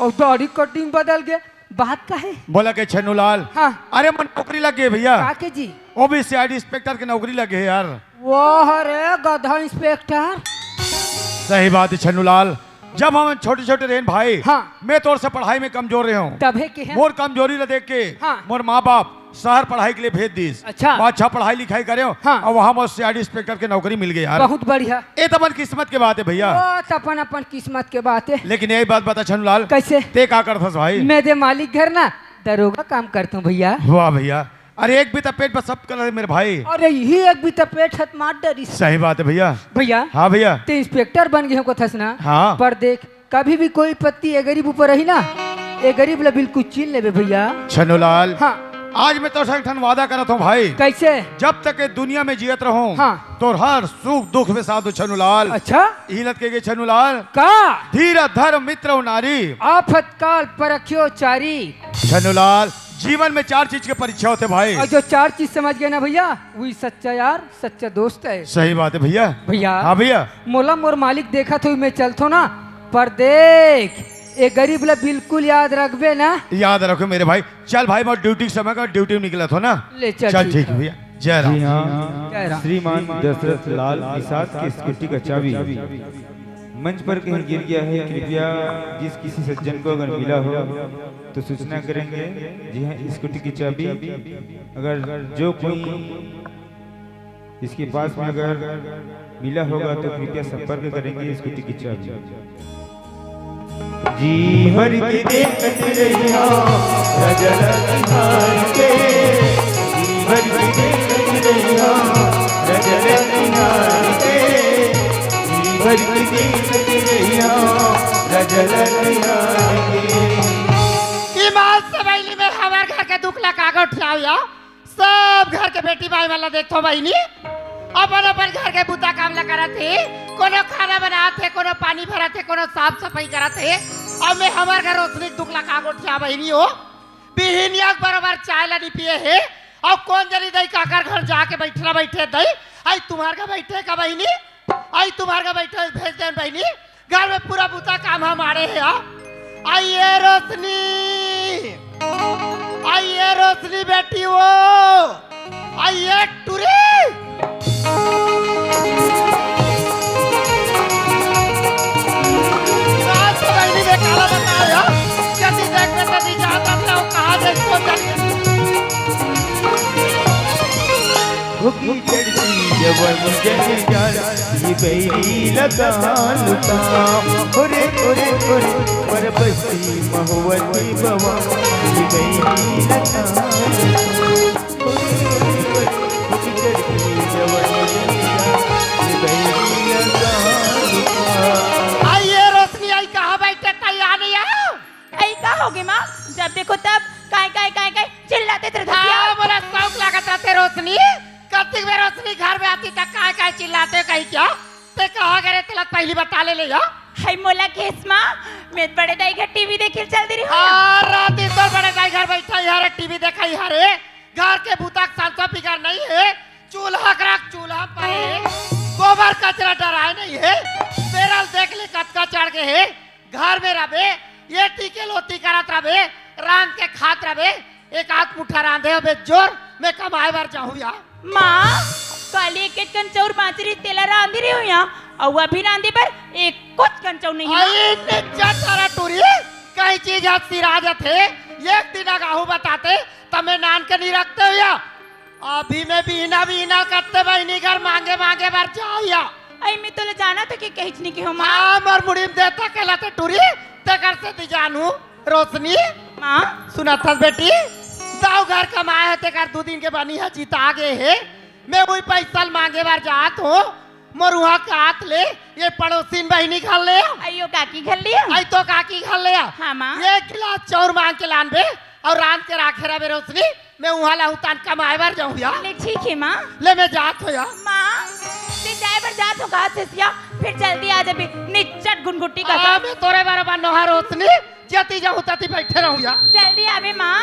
और दाढ़ी कटिंग बदल गए बात का है।
बोला के छन्नू लाल।
हाँ।
अरे मन नौकरी लग गई भैया।
का के जी
वो भी सीआईडी इंस्पेक्टर की नौकरी लगे है यार।
वाह रे गधा इंस्पेक्टर।
सही बात है छन्नू लाल जब हम छोटे छोटे रहे भाई।
हाँ।
मैं तौर से पढ़ाई में कमजोर रहे हूँ।
तभे के है।
मोर कमजोरी ला देख के
हाँ।
मोर माँ बाप शहर पढ़ाई के लिए भेज दीस।
अच्छा।
वहाँ अच्छा पढ़ाई लिखाई करे
हाँ।
और वहाँ मुझे सीआईडी इंस्पेक्टर की नौकरी मिल गई यार।
बहुत बढ़िया।
ये तो अपन किस्मत की बात है भैया।
वो अपन अपन किस्मत के बात है।
लेकिन यही बात बता छन्नू लाल
कैसे
ते का करता भाई।
मैं दे मालिक घर ना दरोगा काम करता हूँ भैया।
वाह भैया अरे एक भी तो पेट पर सब कर मेरे भाई।
अरे यही एक भी तो पेट हत मार डरी
सही बात है भैया।
भैया
हाँ भैया
ते इंस्पेक्टर बन गए हो कथस ना।
हाँ।
पर देख कभी भी कोई पत्ती ए गरीब ऊपर रही ना ए गरीब ला बिल्कुल चीन लेबे भैया।
छन्नू लाल
हाँ।
आज मैं तो संगठन वादा करता हूँ भाई
कैसे
जब तक ये दुनिया में जियत रहूं
हाँ।
तो हर सुख दुख में साथ छन्नू लाल।
अच्छा
हिलत के छन्नू लाल
का
धीर धर्म मित्र नारी
आफत काल परख्यो चारी।
छन्नू लाल जीवन में 4 चीज के परीक्षा होते भाई।
और जो 4 चीज समझ गए ना भैया वही सच्चा यार सच्चा दोस्त है।
सही बात है भैया।
भैया
हाँ भैया
मोला मोर मालिक देखा तो मैं चलतो ना पर देख ए गरीब ला बिल्कुल याद रखबे ना।
याद रखो मेरे भाई। चल भाई मैं ड्यूटी समय का ड्यूटी निकला था ना।
ले चल
चल ठीक है भैया जय राम।
जी हाँ
जय राम।
श्रीमान दशरथ लाल निषाद की स्कूटी का चाबी मंच पर कहीं गिर गया है। कृपया जिस किसी सज्जन को अगर मिला हो तो सूचना करेंगे। जी हाँ स्कूटी की चाबी अगर जो कोई इसके पास में अगर मिला होगा तो कृपया संपर्क करेंगे। स्कूटी की चाबी जी भर की देखत रहिया रजल बिहार के जी भर की देखत रहिया रजल बिहार के जी भर की देखत रहिया रजल बिहार के।
ईमान से बहनी में हमारे घर के दुखला कागज उठाओ या सब घर के बेटी भाई वाला देखो बहनी अपन अपन घर के बुता काम ला करत है। कोनो खाना बनाते है कोनो पानी भरत है कोनो साफ सफाई करत है। अब मैं हमारे घर रोशनी दुखला कागज उठा बहनी हो बिहनिया बराबर चाय ला नहीं पिए है। और कौन जली दई काकर घर जाके बैठे दई आई तुम्हारे का बैठे का बहनी आई तुम्हारे का बैठे भेज दे बहनी घर में पूरा बुता काम हमारे है। आइए रोशनी बेटी वो आइए टूरी बहनी में काला बताया जल्दी देख जल्दी जाता था कहाँ देखो
होगी चढ़ती जवन जन जान ये गई लगान का ओरे ओरे ओरे पर बस्ती महुवती बवा ये गई लगान होगी चढ़ती जवन जन जान ये गई लगान का।
आइए रोशनी आई कहाँ बैठ
का होगे माँ? जब देखो तब काय चिल्लाते थे धसिया।
हाँ बोला शौक लागत रहते रोशनी कतिक में रोशनी घर में आती तक काय चिल्लाते कहीं क्या ते कहा करे तलत पहली बता ले या
हाय मोला केस माँ मैं बड़े दाई घर टीवी देखे चल दे रही हूँ।
हाँ रात दिन तो बड़े दाई घर बैठा यार टीवी देखा यार घर के भूताक सालसा बिगाड़ नहीं है चूल्हा रख चूल्हा पर गोबर कचरा डराए नहीं है बेरल देख ले कतका चढ़ के है घर में रहे ये टीके लोती करत रहे रांध के खात रहे एक आध मुठा रांधे हो जोर मैं कमाए बार जाऊँ यार
माँ काली एक कंचौर बाजरी तेला रांधी रही हूँ यहाँ और अभी रांधे पर एक कुछ कंचौर नहीं है।
सारा टूरी कई चीज हाथ सिरा जाते एक दिन आगाहू बताते तमें नान के नहीं रखते हो या अभी मैं बीना करते बहनी घर मांगे बार जाओ या
आई मैं तो ले जाना तो कि कहीं नहीं की हो माँ।
हाँ मर मुड़ीम देता कहलाते टूरी ते घर से दी जानू रोशनी
माँ
सुना था बेटी दाव घर कमाए होते कर 2 दिन के बनी है जीता आगे है मैं वही पैसा मांगे बार जात हूँ मरुआ का हाथ ले ये पड़ोसीन बहनी खा ले
अयो काकी घर लिया
आई तो काकी खा ले
हाँ माँ।
ये गिलास चौर मांग के लान बे और रांध के राखे रहे रोशनी मैं वहाँ लाहू तान कमाए बार जाऊँ यार
ले ठीक है माँ।
ले मैं जात हो यार
माँ ते जाए पर जात हो घास से सिया फिर जल्दी आ जाबे निचट गुनगुटी का
मैं तोरे बार नोहा रोशनी जती जाऊँ तती बैठे रहूँ यार
जल्दी आवे माँ।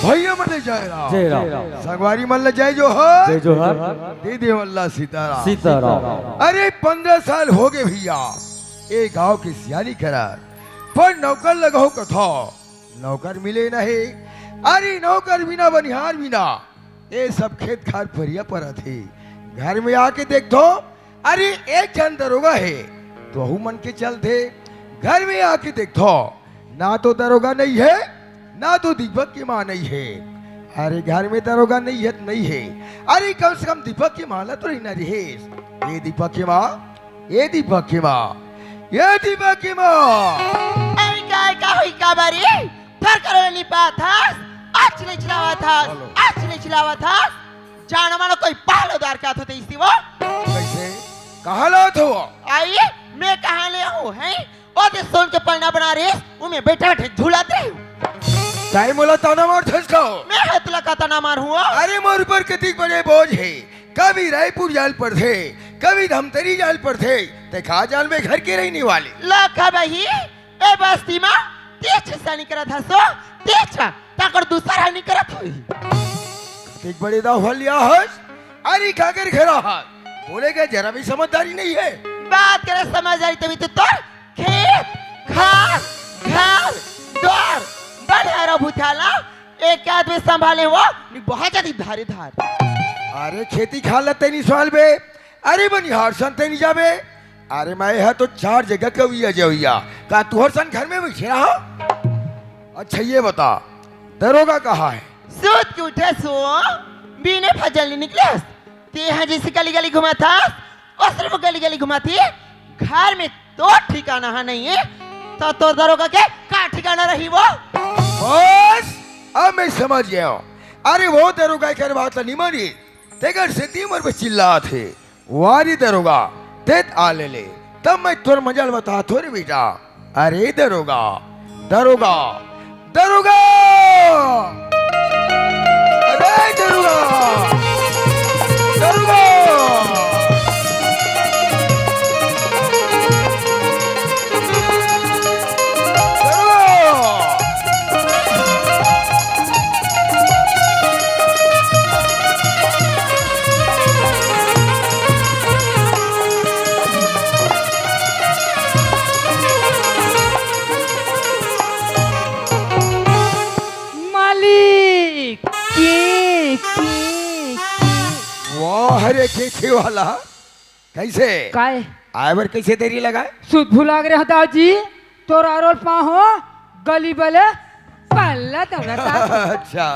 भैया मल्ले जय राम संगवारी मल्ल जय जो हो
जय जोहर
दीदी मल्ला सीताराम
सीताराम।
अरे 15 साल हो गए भैया एक गांव की सियानी करा पर नौकर लगाओ कथो नौकर मिले नहीं अरे नौकर बिना बनिहार बिना ये सब खेत खार फरिया पर थे घर में आके देखो अरे एक जन दरोगा है तो हु मन के चलते घर में आके देखो ना तो दरोगा नहीं है ना तो दीपक की माँ नहीं है अरे घर में दरोगा नहीं है अरे कम से कम दीपक की माँ तो नहीं ना रहे ये दीपक की माँ ये दीपक की माँ ये दीपक की माँ
आई का हुई का बारी थर करो नहीं पा था आज नहीं चलावा था जानो मानो कोई पालोदार का होते इसी वो
कैसे कहाँ लात हो
आइए मैं कहाँ ले हूँ हैं और ते सोन के पलना बना रहे उमे बैठे बैठे झूलाते रहे
टाइम बोला ताना मार ठसकाओ
मैं हतला का तना मार हुआ
अरे मोर पर कितनी बड़े बोझ है कभी रायपुर जाल पर थे कभी धमतरी जाल पर थे ते खा जाल में घर के रहने वाले
लाखा भाई ए बस्ती मां तेज सानी करत हसो तेज ताकर दूसरा हानि करत होई
एक बड़े दा हो लिया हस अरे खाकर खरा हाथ बोले के जरा भी समझदारी नहीं है
बात करे समझदारी तभी तो तोर खेत खाल घाल द्वार बड़े भूथाला एक आदमी संभाले हो बहुत ज्यादा धारे धार
अरे खेती खा लेते नहीं सवाल बे अरे बनिहार सन ते नहीं जाबे अरे मैं है तो 4 जगह कविया जविया का तू हर सन घर में बैठे रहा अच्छा ये बता दरोगा कहाँ है
सूत के उठे सो बीने फजल नहीं निकले ते हैं जैसे गली गली घुमा था और सिर्फ गली गली घुमा थी घर में तो ठिकाना है नहीं है तो दरोगा के का ठिकाना रही वो
बस अब मैं समझ गया हूँ अरे वो दरोगा कर बात नहीं मानी तेगर से तीमर पे चिल्ला थे वारी दरोगा तेत आ ले तब मैं तुर मजल बता थोड़ी बेटा अरे दरोगा दरोगा दरोगा अरे दरोगा दरोगा
मालिक
वाह अरे खेती वाला कैसे
काय
आयवर कैसे देरी लगाए
सुध भुला गए दादी तोरा रोल पाहो गली बले पल्ला दौड़ता
अच्छा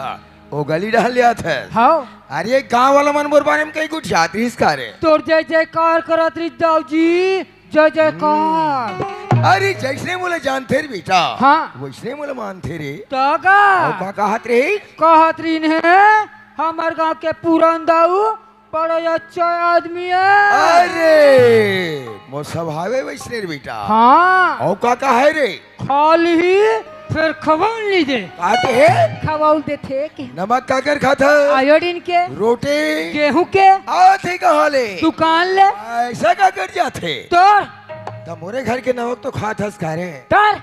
ओ गली डाल लिया था।
हाँ
अरे गांव वाला मन मोर बारे में कहीं कुछ यात्री इसका रे।
तोर जय जयकार करत रही दाऊ जी, जय जयकार।
अरे जैसने मोला जानते रे बेटा,
हाँ।
वैसने मोला मानते रे।
तगा
और का कहत रे?
कहत रही है हमार गांव के पुरान दाऊ बड़ा अच्छा आदमी है।
अरे मो स्वभावे वैसने रे बेटा।
हाँ
और का कहे रे?
खाली ही फिर खवाउन ली दे।
कहते है
खवाउन देते के
नमक काकर खाता?
आयोडीन के,
रोटी
गेहूं के,
आते कहाँ ले?
दुकान ले।
ऐसा का कर जाते?
तोर
तो मोरे घर के नमक तो खात हस खा रे।
तर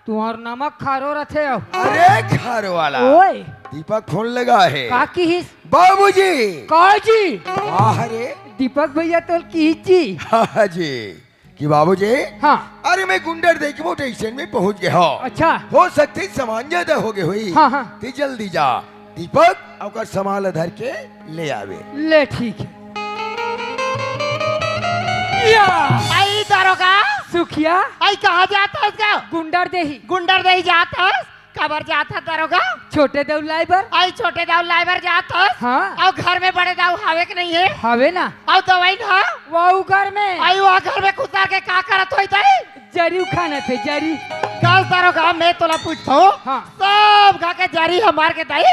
तुम्हार नमक खारो रथे हो।
अरे खारो वाला
ओए
दीपक फोन लगा है।
काकी हिस
बाबूजी।
काजी
वाह रे।
दीपक भैया तो कीची।
हाँ जी कि बाबूजी।
हाँ
अरे मैं गुंडर देख के वो स्टेशन में पहुंच गया हूँ।
अच्छा
हो सकती सामान ज्यादा हो गई हुई।
हाँ हाँ
ती जल्दी जा दीपक अवकर सामान धर के ले आवे।
ले ठीक है। या
आई दारोगा
सुखिया
आई कहाँ जाता है इसका?
गुंडर देही
गुंडर दही जाता है कबर जाता है दारोगा?
छोटे देव लाइबर।
आई छोटे दाऊ लाइबर जाता है
हाँ
और घर में बड़े दाऊ हावे के नहीं है
हवे ना
और दवाई ना
वो घर में
आई वहाँ घर में कुतार के का करत होई तई?
जरी खाने थे जरी।
कल दारोगा मैं तोला पूछता हूँ
हाँ
सब घा के जारी हमार के दई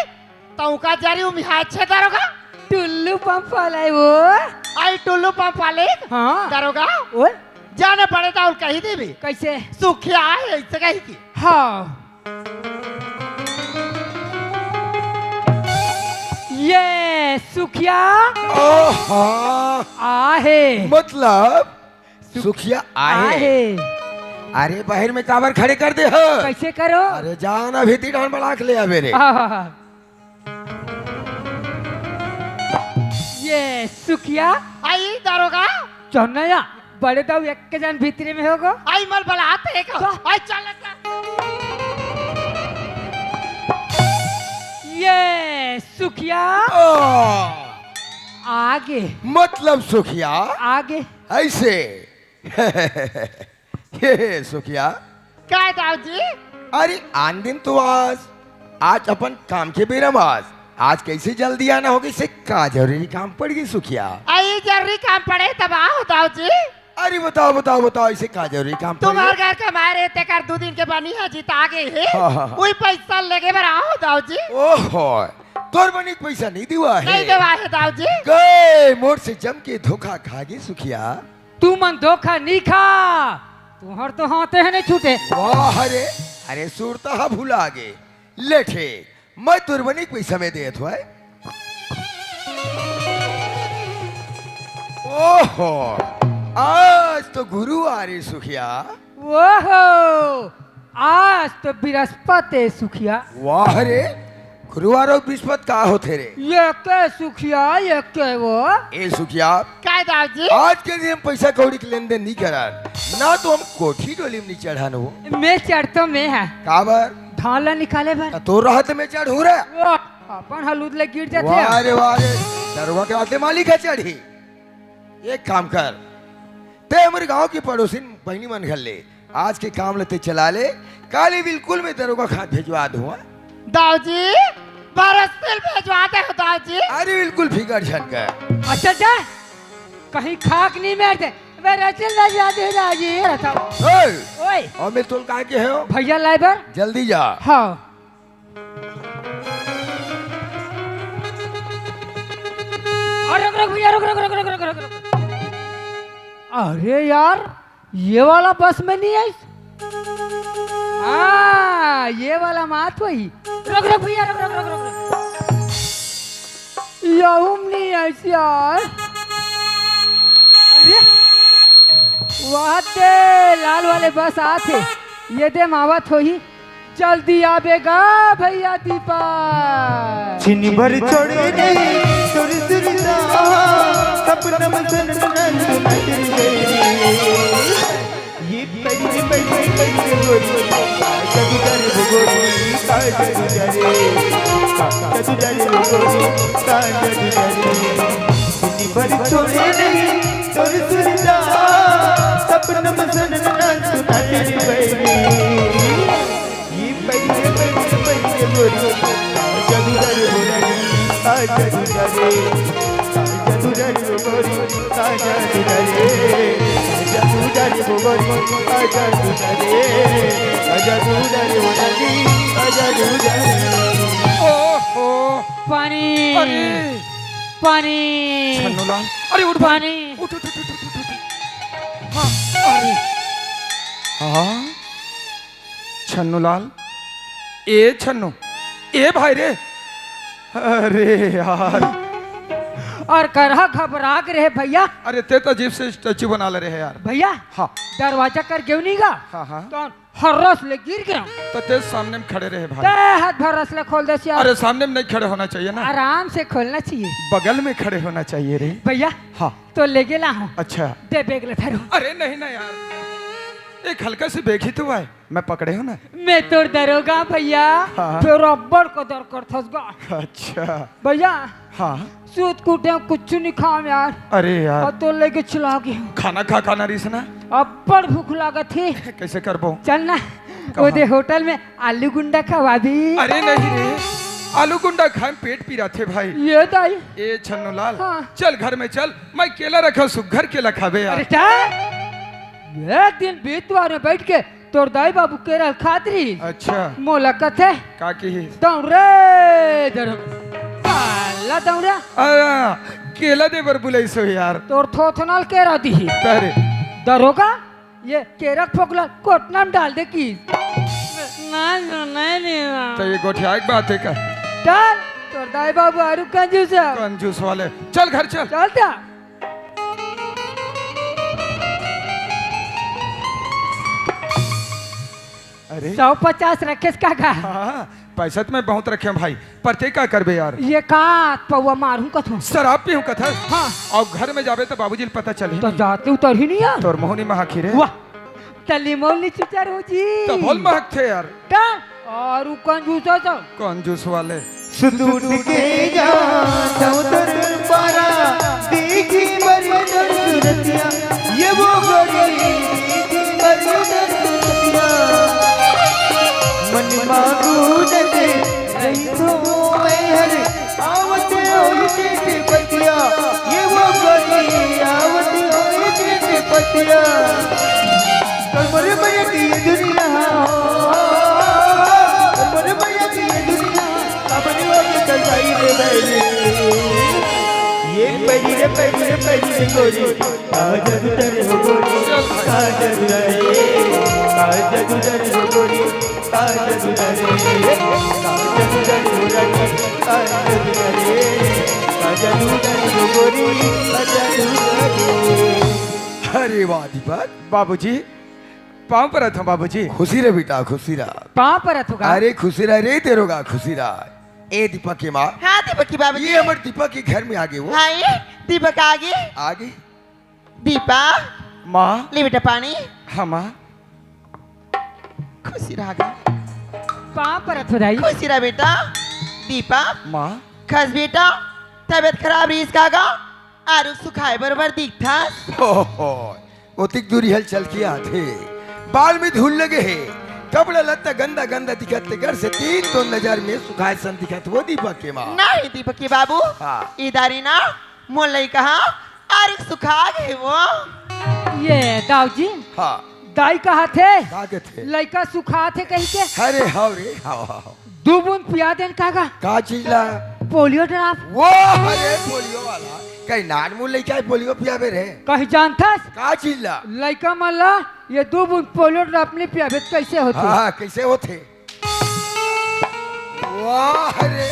तो का जारी उमिहा अच्छे दारोगा?
टुल्लू पंप वाला है वो।
आई टुल्लू पंप वाले
हाँ
दारोगा
ओए
जाने पड़े दाऊ कही देवी
कैसे?
सुखिया है ऐसे कही की।
हाँ ये सुखिया
ओहा
आहे
मतलब सुखिया आए।
आहे
अरे बाहर में काबर खड़े कर दे हो।
कैसे करो?
अरे जाना भीती डांड बढ़ा के ले आवे रे।
हाँ। ये सुखिया
आई दारोगा
चौनया बड़े दाऊ एक के जन भीतरे में होगो।
आई मल बलाते है का आई चल
ये सुखिया आगे
मतलब सुखिया
आगे
ऐसे। ये सुखिया
क्या दाऊ जी?
अरे आन दिन तो आज अपन काम के बेरम आज कैसे जल्दी आना होगी से का जरूरी काम पड़ गई सुखिया?
आई जरूरी काम पड़े तब आओ दाऊ जी।
अरे बताओ बताओ बताओ ऐसे का जरूरी काम पड़
तुम्हारे
गई?
घर के मारे ते कर 2 दिन के बनी है जीता गए है
हाँ।
वही पैसा लेके बर आओ दाऊ जी।
ओहो तोर बनी के पैसा नहीं दिवा है।
नहीं देवा है दाऊ जी।
गए मोर से जम के धोखा खा गई सुखिया।
तू मन धोखा नहीं खा तुम्हार तो हाथे है नहीं छूटे।
वाह अरे सुरता हा भूला गे लेठे मैं तोर बनी के पैसा में देत हुआ। ओहो आज तो गुरु आ रही सुखिया।
ओहो आज तो बृहस्पति सुखिया।
वाह रे गुरुवार और बृहस्पति का होते रे?
ये के सुखिया ये के वो।
ए सुखिया
क्या दाऊ जी?
आज के दिन हम पैसा कौड़ी के लेन देन नहीं करा ना तो हम कोठी डोली में नहीं चढ़ान हो।
मैं चढ़तो में है
काबर
धाला निकाले भर
तो राहत में चढ़ हो रहा।
वो अपन हलूद ले गिर जाते
वाह रे दरवा के आते मालिक है चढ़ी। एक काम कर ते हमारे गांव की पड़ोसी बहनी मन घर ले आज के काम लेते चला ले काली बिल्कुल में दरोगा खात भिजवा दूंगा।
दाऊ जी बरसिल भेजवाते हो दाऊ जी।
अरे बिल्कुल फिकर झनकर।
अच्छा जा कहीं खाक नहीं मारते वे रचल ना जाते राजी रहता। ओए
और मैं तुम कहाँ के हो?
भैया लाइबर
जल्दी जा।
हाँ और रुक भैया रुक। अरे यार ये वाला बस में नहीं आई। हाँ ये वाला मात वही। रुक भैया रुक। यहूं नहीं ऐसी यार। अरे वहाँ ते लाल वाले बस आते ये दे मावत हो ही जल्दी आवेगा भैया दीपा।
छिन भर छोड़े नहीं सुर सुरता सपना मसन ये पड़ी गोरी कभी कर गोरी का जरू जरे गोरी का जरू जरे छिन भर छोड़े नहीं सुर सुरता सपना मसन सुना तेरी बैरी ये पड़ी गोरी कभी कर गोरी जादू जादू जादू जादू गोरी जादू जादू जादू गोरी जादू जादू जादू जादू
ओहो
पानी
अरे
पानी
छन्नूलाल अरे उठ
पानी
उठ उठ उठ उठ उठ, उठ। हाँ अरे हाँ छन्नूलाल ए छन्नू ए भाई रे अरे यार
और करहा घबरा के रहे भैया
अरे ते तो अजीब से स्टैचू बना ले रहे हैं यार
भैया
हाँ
दरवाजा कर क्यों नहीं गा
हाँ हाँ
तो हर्रस ले गिर गया
तो ते सामने में खड़े रहे
ते
भाई
हाथ भर रस ले खोल दे यार
अरे सामने में नहीं खड़े होना चाहिए ना
आराम से खोलना चाहिए
बगल में खड़े होना चाहिए रे
भैया
हाँ
तो ले गेला हूँ
अच्छा
दे बेग ले फेरो
अरे नहीं ना यार एक हल्का सी बेग ही तो है मैं पकड़े हो ना
मैं तो डरोगा भैया
हाँ।
फिर रब्बर को दर कर थसगा
अच्छा
भैया
हाँ
सूत कूटे कुछ नहीं खाम यार
अरे यार
और तो लेके चला गया
खाना खा खाना रही ना
अब बड़ भूख लगा थी
कैसे करबो
चल ना ओदे होटल में आलू गुंडा खवा दी
अरे नहीं रे आलू गुंडा खाए पेट पी रहा थे भाई
ये दाई
ए छन्नू लाल
हाँ।
चल घर में चल मैं केला रखा सुघर केला खाबे यार
अरे क्या एक दिन बीतवार में बैठ के तोर दाई बाबू केरल खातरी
अच्छा
मोला कथे
का की
दौड़े दर काला दौड़ा
केला दे बर बुलाइसो यार
तोर थोथनाल केरा दी
करे
दरोगा ये केरा फोकला कोटना में डाल दे की ना नहीं
तो ये गोठिया एक बात है का
चल तोर दाई बाबू आरु कंजूस है
कंजूस वाले चल घर चल
चल जा
अरे
150 रखे का
हाँ पैसा तो मैं बहुत रखे हैं भाई पर ते का करबे यार
ये का पौवा मारू कथू
शराब पीऊं कथा
हाँ
और घर में जाबे तो बाबूजी को पता चले
तो जाते उतर ही नहीं यार
तोर मोहनी महाखी रे
वाह तली मौली चुचार हो जी
तो बोल महक थे यार
का और उ कंजूस हो तो
कंजूस वाले
सुदूत के जाऊं तर पारा देखी मरी दरतिया ये वो गोरी देखी मरी दरतिया मन मारू दे रही तो मैं हर आवत होई के पतिया ये वो गोरी आवत होई के पतिया कमर में की दुनिया कमर में की दुनिया अपनी वाली कसाई रे बैले ये परी गोरी आज गुजर हो गोरी आज गुजरे हो गोरी आज गुजरे हो गोरी आज गुजरे।
अरे वाह दीपक
बाबूजी पाँव पर था बाबूजी
खुशी रे बेटा खुशी रहा
पाँव पर होगा
अरे खुशी रहा रे तेरोगा खुशी रहा ए दीपक की माँ
हाँ दीपक की बाबू
ये हमारे दीपक के घर में आगे वो
हाँ ये दीपक आगे
आगे
दीपा
माँ
ले बेटा पानी
हाँ माँ
खुशी रहा
पाँव पर हो दाई
खुशी रहा बेटा दीपा
माँ
खस बेटा तबीयत खराब रही इसका गा आरुख सुखाए बरोबर दिखता
ओहो ओतिक दूरी हल चल के आते बाल में धूल लगे है कपड़ा लत्ता गंदा गंदा दिखते घर से 3 नजर में सुखाए सन दिखत वो दीपक के माँ
नहीं दीपक की बाबू
हाँ।
इधारी ना मोल कहा आरुख सुखा गए वो
ये दाऊ जी
हाँ
दाई कहा थे
कागे थे
लड़का सुखा थे कहीं के
अरे हाउ रे हाउ
2 बूंद पिया देन कागा
का चीज ला
पोलियो ड्राप
वो अरे पोलियो वाला कहीं नान मुंह लेके पोलियो पियाबे रे
कहीं जानता
का चीज ला
लड़का मल्ला ये 2 बूंद पोलियो ड्राप नहीं पियाबे कैसे होते
हाँ कैसे होते वाह अरे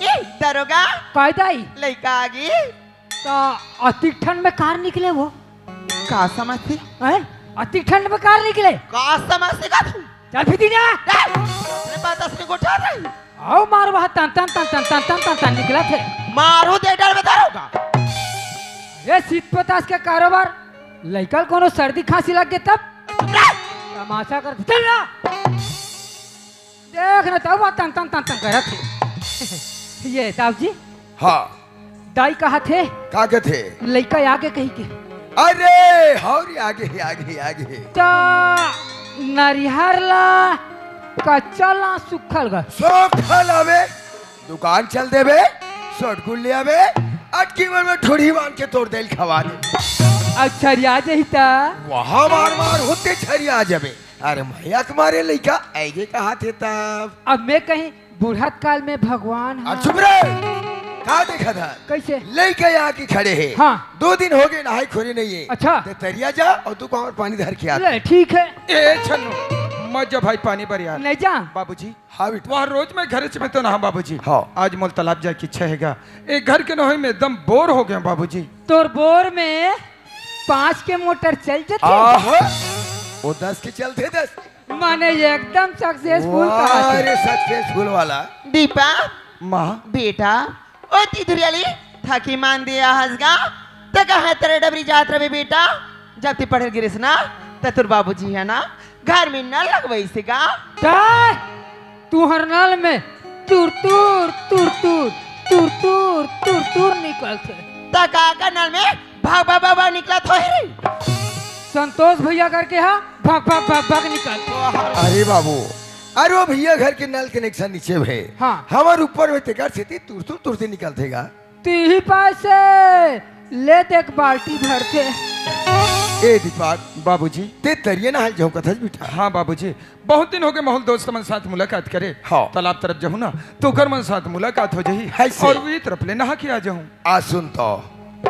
ये दरोगा
कह दाई
लड़का आगे
तो अति ठंड में कार निकले वो
का समझते
हैं अति ठंड में कार निकले
का समझते का तू
चल फिर ना
अपने बात असली को उठा रही
आओ मार वहाँ तन तन तन तन तन तन तन तन निकला थे
मारू दे डर में दरोगा
ये शीत पतास के कारोबार लड़का कोनो सर्दी खांसी लग गए तब तमाशा करते चल ना देख ना तब तन तन तन तन कर थे ये साहब जी
हाँ
दाई कहा थे
कागे थे
लड़का आगे कहीं के
अरे हाउ रे आगे आगे आगे
तो नरिहर ला कच्चा ला सुखल गा
सब खल हवे दुकान चल देबे शॉर्ट गुल ले आवे अटकी में ठोड़ी बांध के तोड़ देल खवा दे
अच्छा रिया जहिता
वहाँ मार मार होते छरिया जाबे अरे मैया तुम्हारे लइका आगे कहा थे तब
अब मैं कहीं बुढ़त काल में भगवान हाँ।
चुप रहे कहा देखा था
कैसे
लइका यहाँ के खड़े हैं
हाँ।
2 दिन हो गए नहाई खोरी नहीं है
अच्छा।
ते तरिया जा और तू और पानी धर के आ
ले, ठीक है
ए छन्नू मत जा भाई पानी भर यार
नहीं जा
बाबूजी
हाँ बेटा
वहाँ रोज मैं घर में तो नहा बाबूजी
हाँ।
आज मोल तालाब जाए की इच्छा हैगा एक घर के नहाई में एकदम बोर हो गया बाबूजी
तोर बोर में 5 के मोटर चल जाते
आहा वो 10 के चलते 10
माने एकदम सक्सेसफुल
अरे सक्सेसफुल वाला
दीपा
माँ
बेटा ओ तिधुरियाली थकी मान दिया हंसगा तो कहा तेरे डबरी जात रहे बेटा जब ती पढ़े गिरिस ना तो तुर बाबूजी है ना घर में न लगवई से का
तू हर नल में तुर तुर तुर तुर तुर तुर तुर तुर निकलते
तका का नल में भाग भाग भाग भाग निकला तो है
संतोष भैया करके हाँ भाग भाग भाग भाग निकलते
अरे बाबू अरे वो भैया घर के नल कनेक्शन नीचे है
हाँ।
हमारे ऊपर में तेकर से तुरते निकलतेगा
तीही पैसे ले एक बाल्टी भरते
ए दीपक
बाबूजी
ते तरिए ना हाल जाऊं कथा बेटा
हाँ बाबूजी बहुत दिन हो गए माहौल दोस्त मन साथ मुलाकात करे
हाँ।
तालाब तरफ जाऊँ ना तो घर मन साथ मुलाकात हो जाही
ऐसे।
और वही तरफ ले नहा के आ जाऊँ
आ सुन तो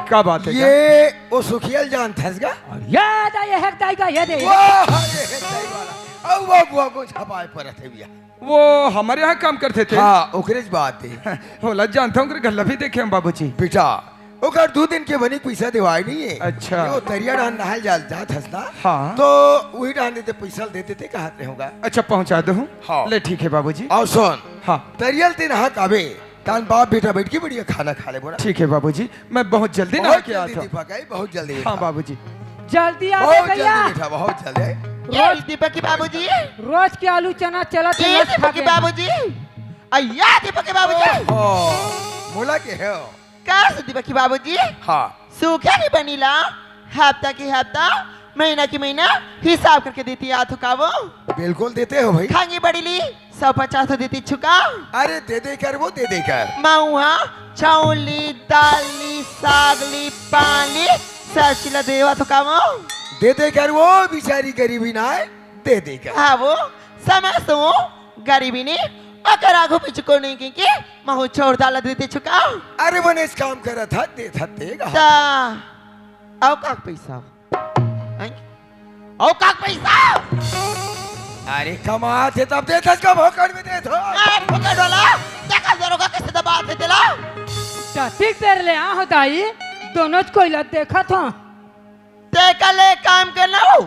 क्या बात है
ये वो सुखियल जान थसगा
याद आया है दाई ये दे
वाह ये है दही वाला अब वो बुआ को छपाए पर थे भैया
वो हमारे यहाँ काम करते थे
हाँ ओकरे बात है
होला जानता हूँ गल्ला भी देखे हम बाबूजी
बेटा ओकर 2 दिन के बनी पैसा दिवाई नहीं है
अच्छा।
वो तरिया डान नहाल जाल जात हंसना
हाँ।
तो वही डान देते पैसा देते थे कहा होगा
अच्छा पहुँचा दो
हाँ।
ले ठीक है बाबूजी
और सुन
हाँ
तरियल ते नहा काबे तान बाप बेटा बैठ के बढ़िया खाना खा ले बोला
ठीक है बाबूजी मैं बहुत जल्दी नहा
बहुत
के
जल्दी
आता हूँ
दीपक आई बहुत जल्दी
हाँ
बेटा।
बाबूजी
जल्दी आ
बहुत
भैया
जल्दी बेटा बहुत जल्दी
ये दीपक की बाबूजी
रोज के आलू चना चला
ये दीपक की बाबूजी अय्या दीपक के बाबूजी
मोला के है
का से दीपक की बाबूजी
हाँ
सूखा नहीं बनीला हफ्ता की हफ्ता महीना की महीना हिसाब करके देती आथु का वो
बिल्कुल देते हो भाई
खांगी बड़ी ली 150 तो देती छुका
अरे दे कर वो दे कर
माउहा चौली दाली सागली पानी सचिला देवा तो का वो
दे कर वो बेचारी गरीबी ना है दे कर
हाँ वो समझ तो गरीबी नहीं अगर आगो पीछे को नहीं की महू छोड़ डाला देते छुका
अरे मैंने इस काम करा था देगा
ता आओ काक पैसा आओ काक पैसा
अरे कमाते तब दे था कब होकर में दे तो
पकड़ वाला देखा जरूर कैसे दबा देते ला
ठीक देर ले आ दाई दोनों कोई लत देखा था
ते कले काम करना हो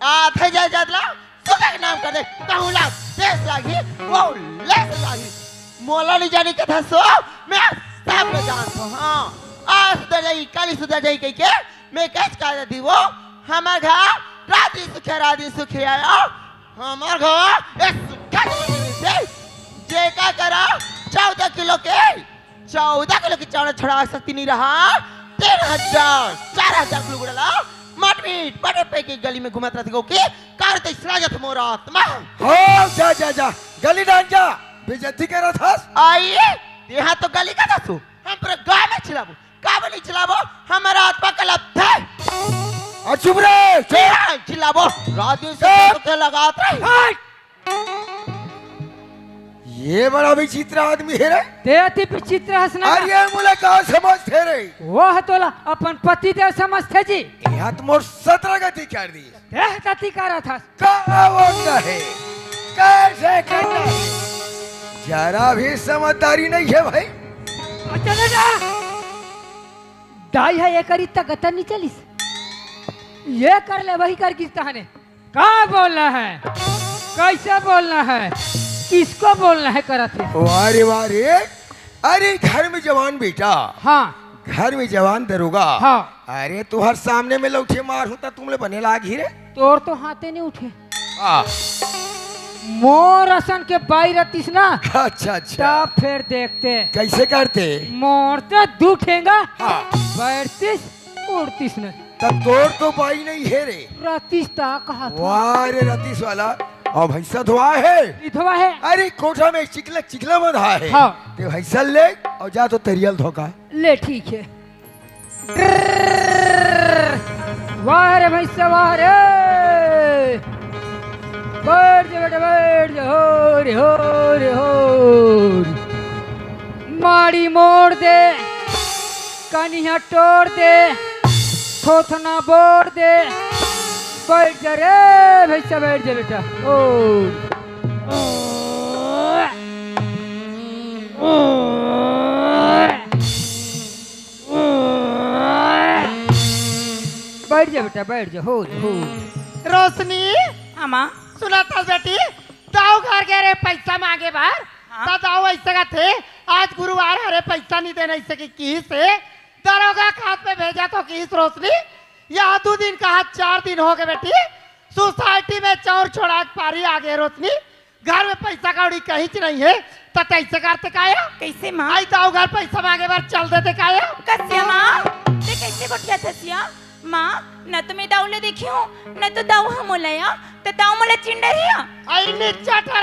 आथे जा जादला सुखा के नाम कर दे कहूँ ला देश लागी वो लेस लागी मोला नहीं जाने के था सो मैं सब को जानता हूँ हाँ आज सुधर जाएगी कल सुधर जाएगी कहीं के मैं कैसे कहा जाती वो हमार घर राती सुखे आया हमार घर इस सुखा से जे का करा 14 किलो की चावल छड़ा सकती नहीं रहा 3000 4000 किलो गुड़ला मटमीट बड़े पे की गली में घुमात रहती को के कार ते सराजत मोरा आत्मा
हो जा गली डाल जा बेइज्जती कर रहा था
आई यहाँ तो गली का था हम पूरे गांव में चिल्लाबो गांव में चिल्लाबो हमारा आत्मा कलब थे
और चुप रहे
चिल्लाबो रात दिन से तो लगात रहे
ये बड़ा विचित्र आदमी है रे
ते अति विचित्र हंसना
अरे ये मुलाकात समझते रे
वो हतोला अपन पति देव समझते जी
यहाँ तो मोर 17 गति कर दी
देह तती करा था
कहाँ बोलना है कैसे करना है जरा भी समझदारी नहीं है भाई
चले जा दाई है ये करी तक गता नहीं चलिस ये कर ले वही कर किसता ने कहाँ बोलना है कैसे बोलना है किसको बोलना है करत है
वाह रे अरे घर में जवान बेटा
हाँ
घर में जवान दरोगा
हाँ
अरे तू हर सामने में लौटे मार होता तुमने बने लागी रे
तोर तो हाथे नहीं उठे
आ,
मोर असन के बाई रतीस ना
अच्छा
तब फिर देखते
कैसे करते
मोर तो दूठेगा
हाँ
बैठतीस उड़तीस न
तब तोड़ तो पाई नहीं है रे
रतीस ता कहा था
वाह रे रतीश वाला और भैंसा धोआ है
इधवा है
अरे कोठा में चिकला चिकला बंधा है
हाँ।
ते भैंसा ले और जा तो तरियल धोका
ले ठीक है वाह रे भैंसा वाह रे बैठ जा बेटा बैठ जा हो रे हो रे हो माड़ी मोड़ दे कनिया तोड़ दे थोथना बोड़ दे बैठ जा रे भैंसा बैठ जा बेटा बैठ जा बेटा बैठ जा हो
रोशनी
हाँ माँ
सुना था बेटी दाऊ घर के रे पैसा मांगे बार
हाँ।
ता दाऊ ऐसे का थे आज गुरुवार हरे पैसा नहीं देना इससे की से दरोगा खात में भेजा तो किस रोशनी यहाँ 2 दिन कहा 4 दिन हो गए बेटी सोसाइटी में चोर छोड़ा पारी आ गए रोशनी घर में पैसा कौड़ी कहीं च नहीं है तो कैसे करते काया
कैसे माँ
आई दाऊ घर पैसा मांगे बार चल देते काया
कसिया माँ ते कैसे गोठिया थसिया माँ न तो मैं दाऊले देखी हूँ न तो दाऊ हम मोला तो दाऊ मोला चिंडरिया
आई नीचा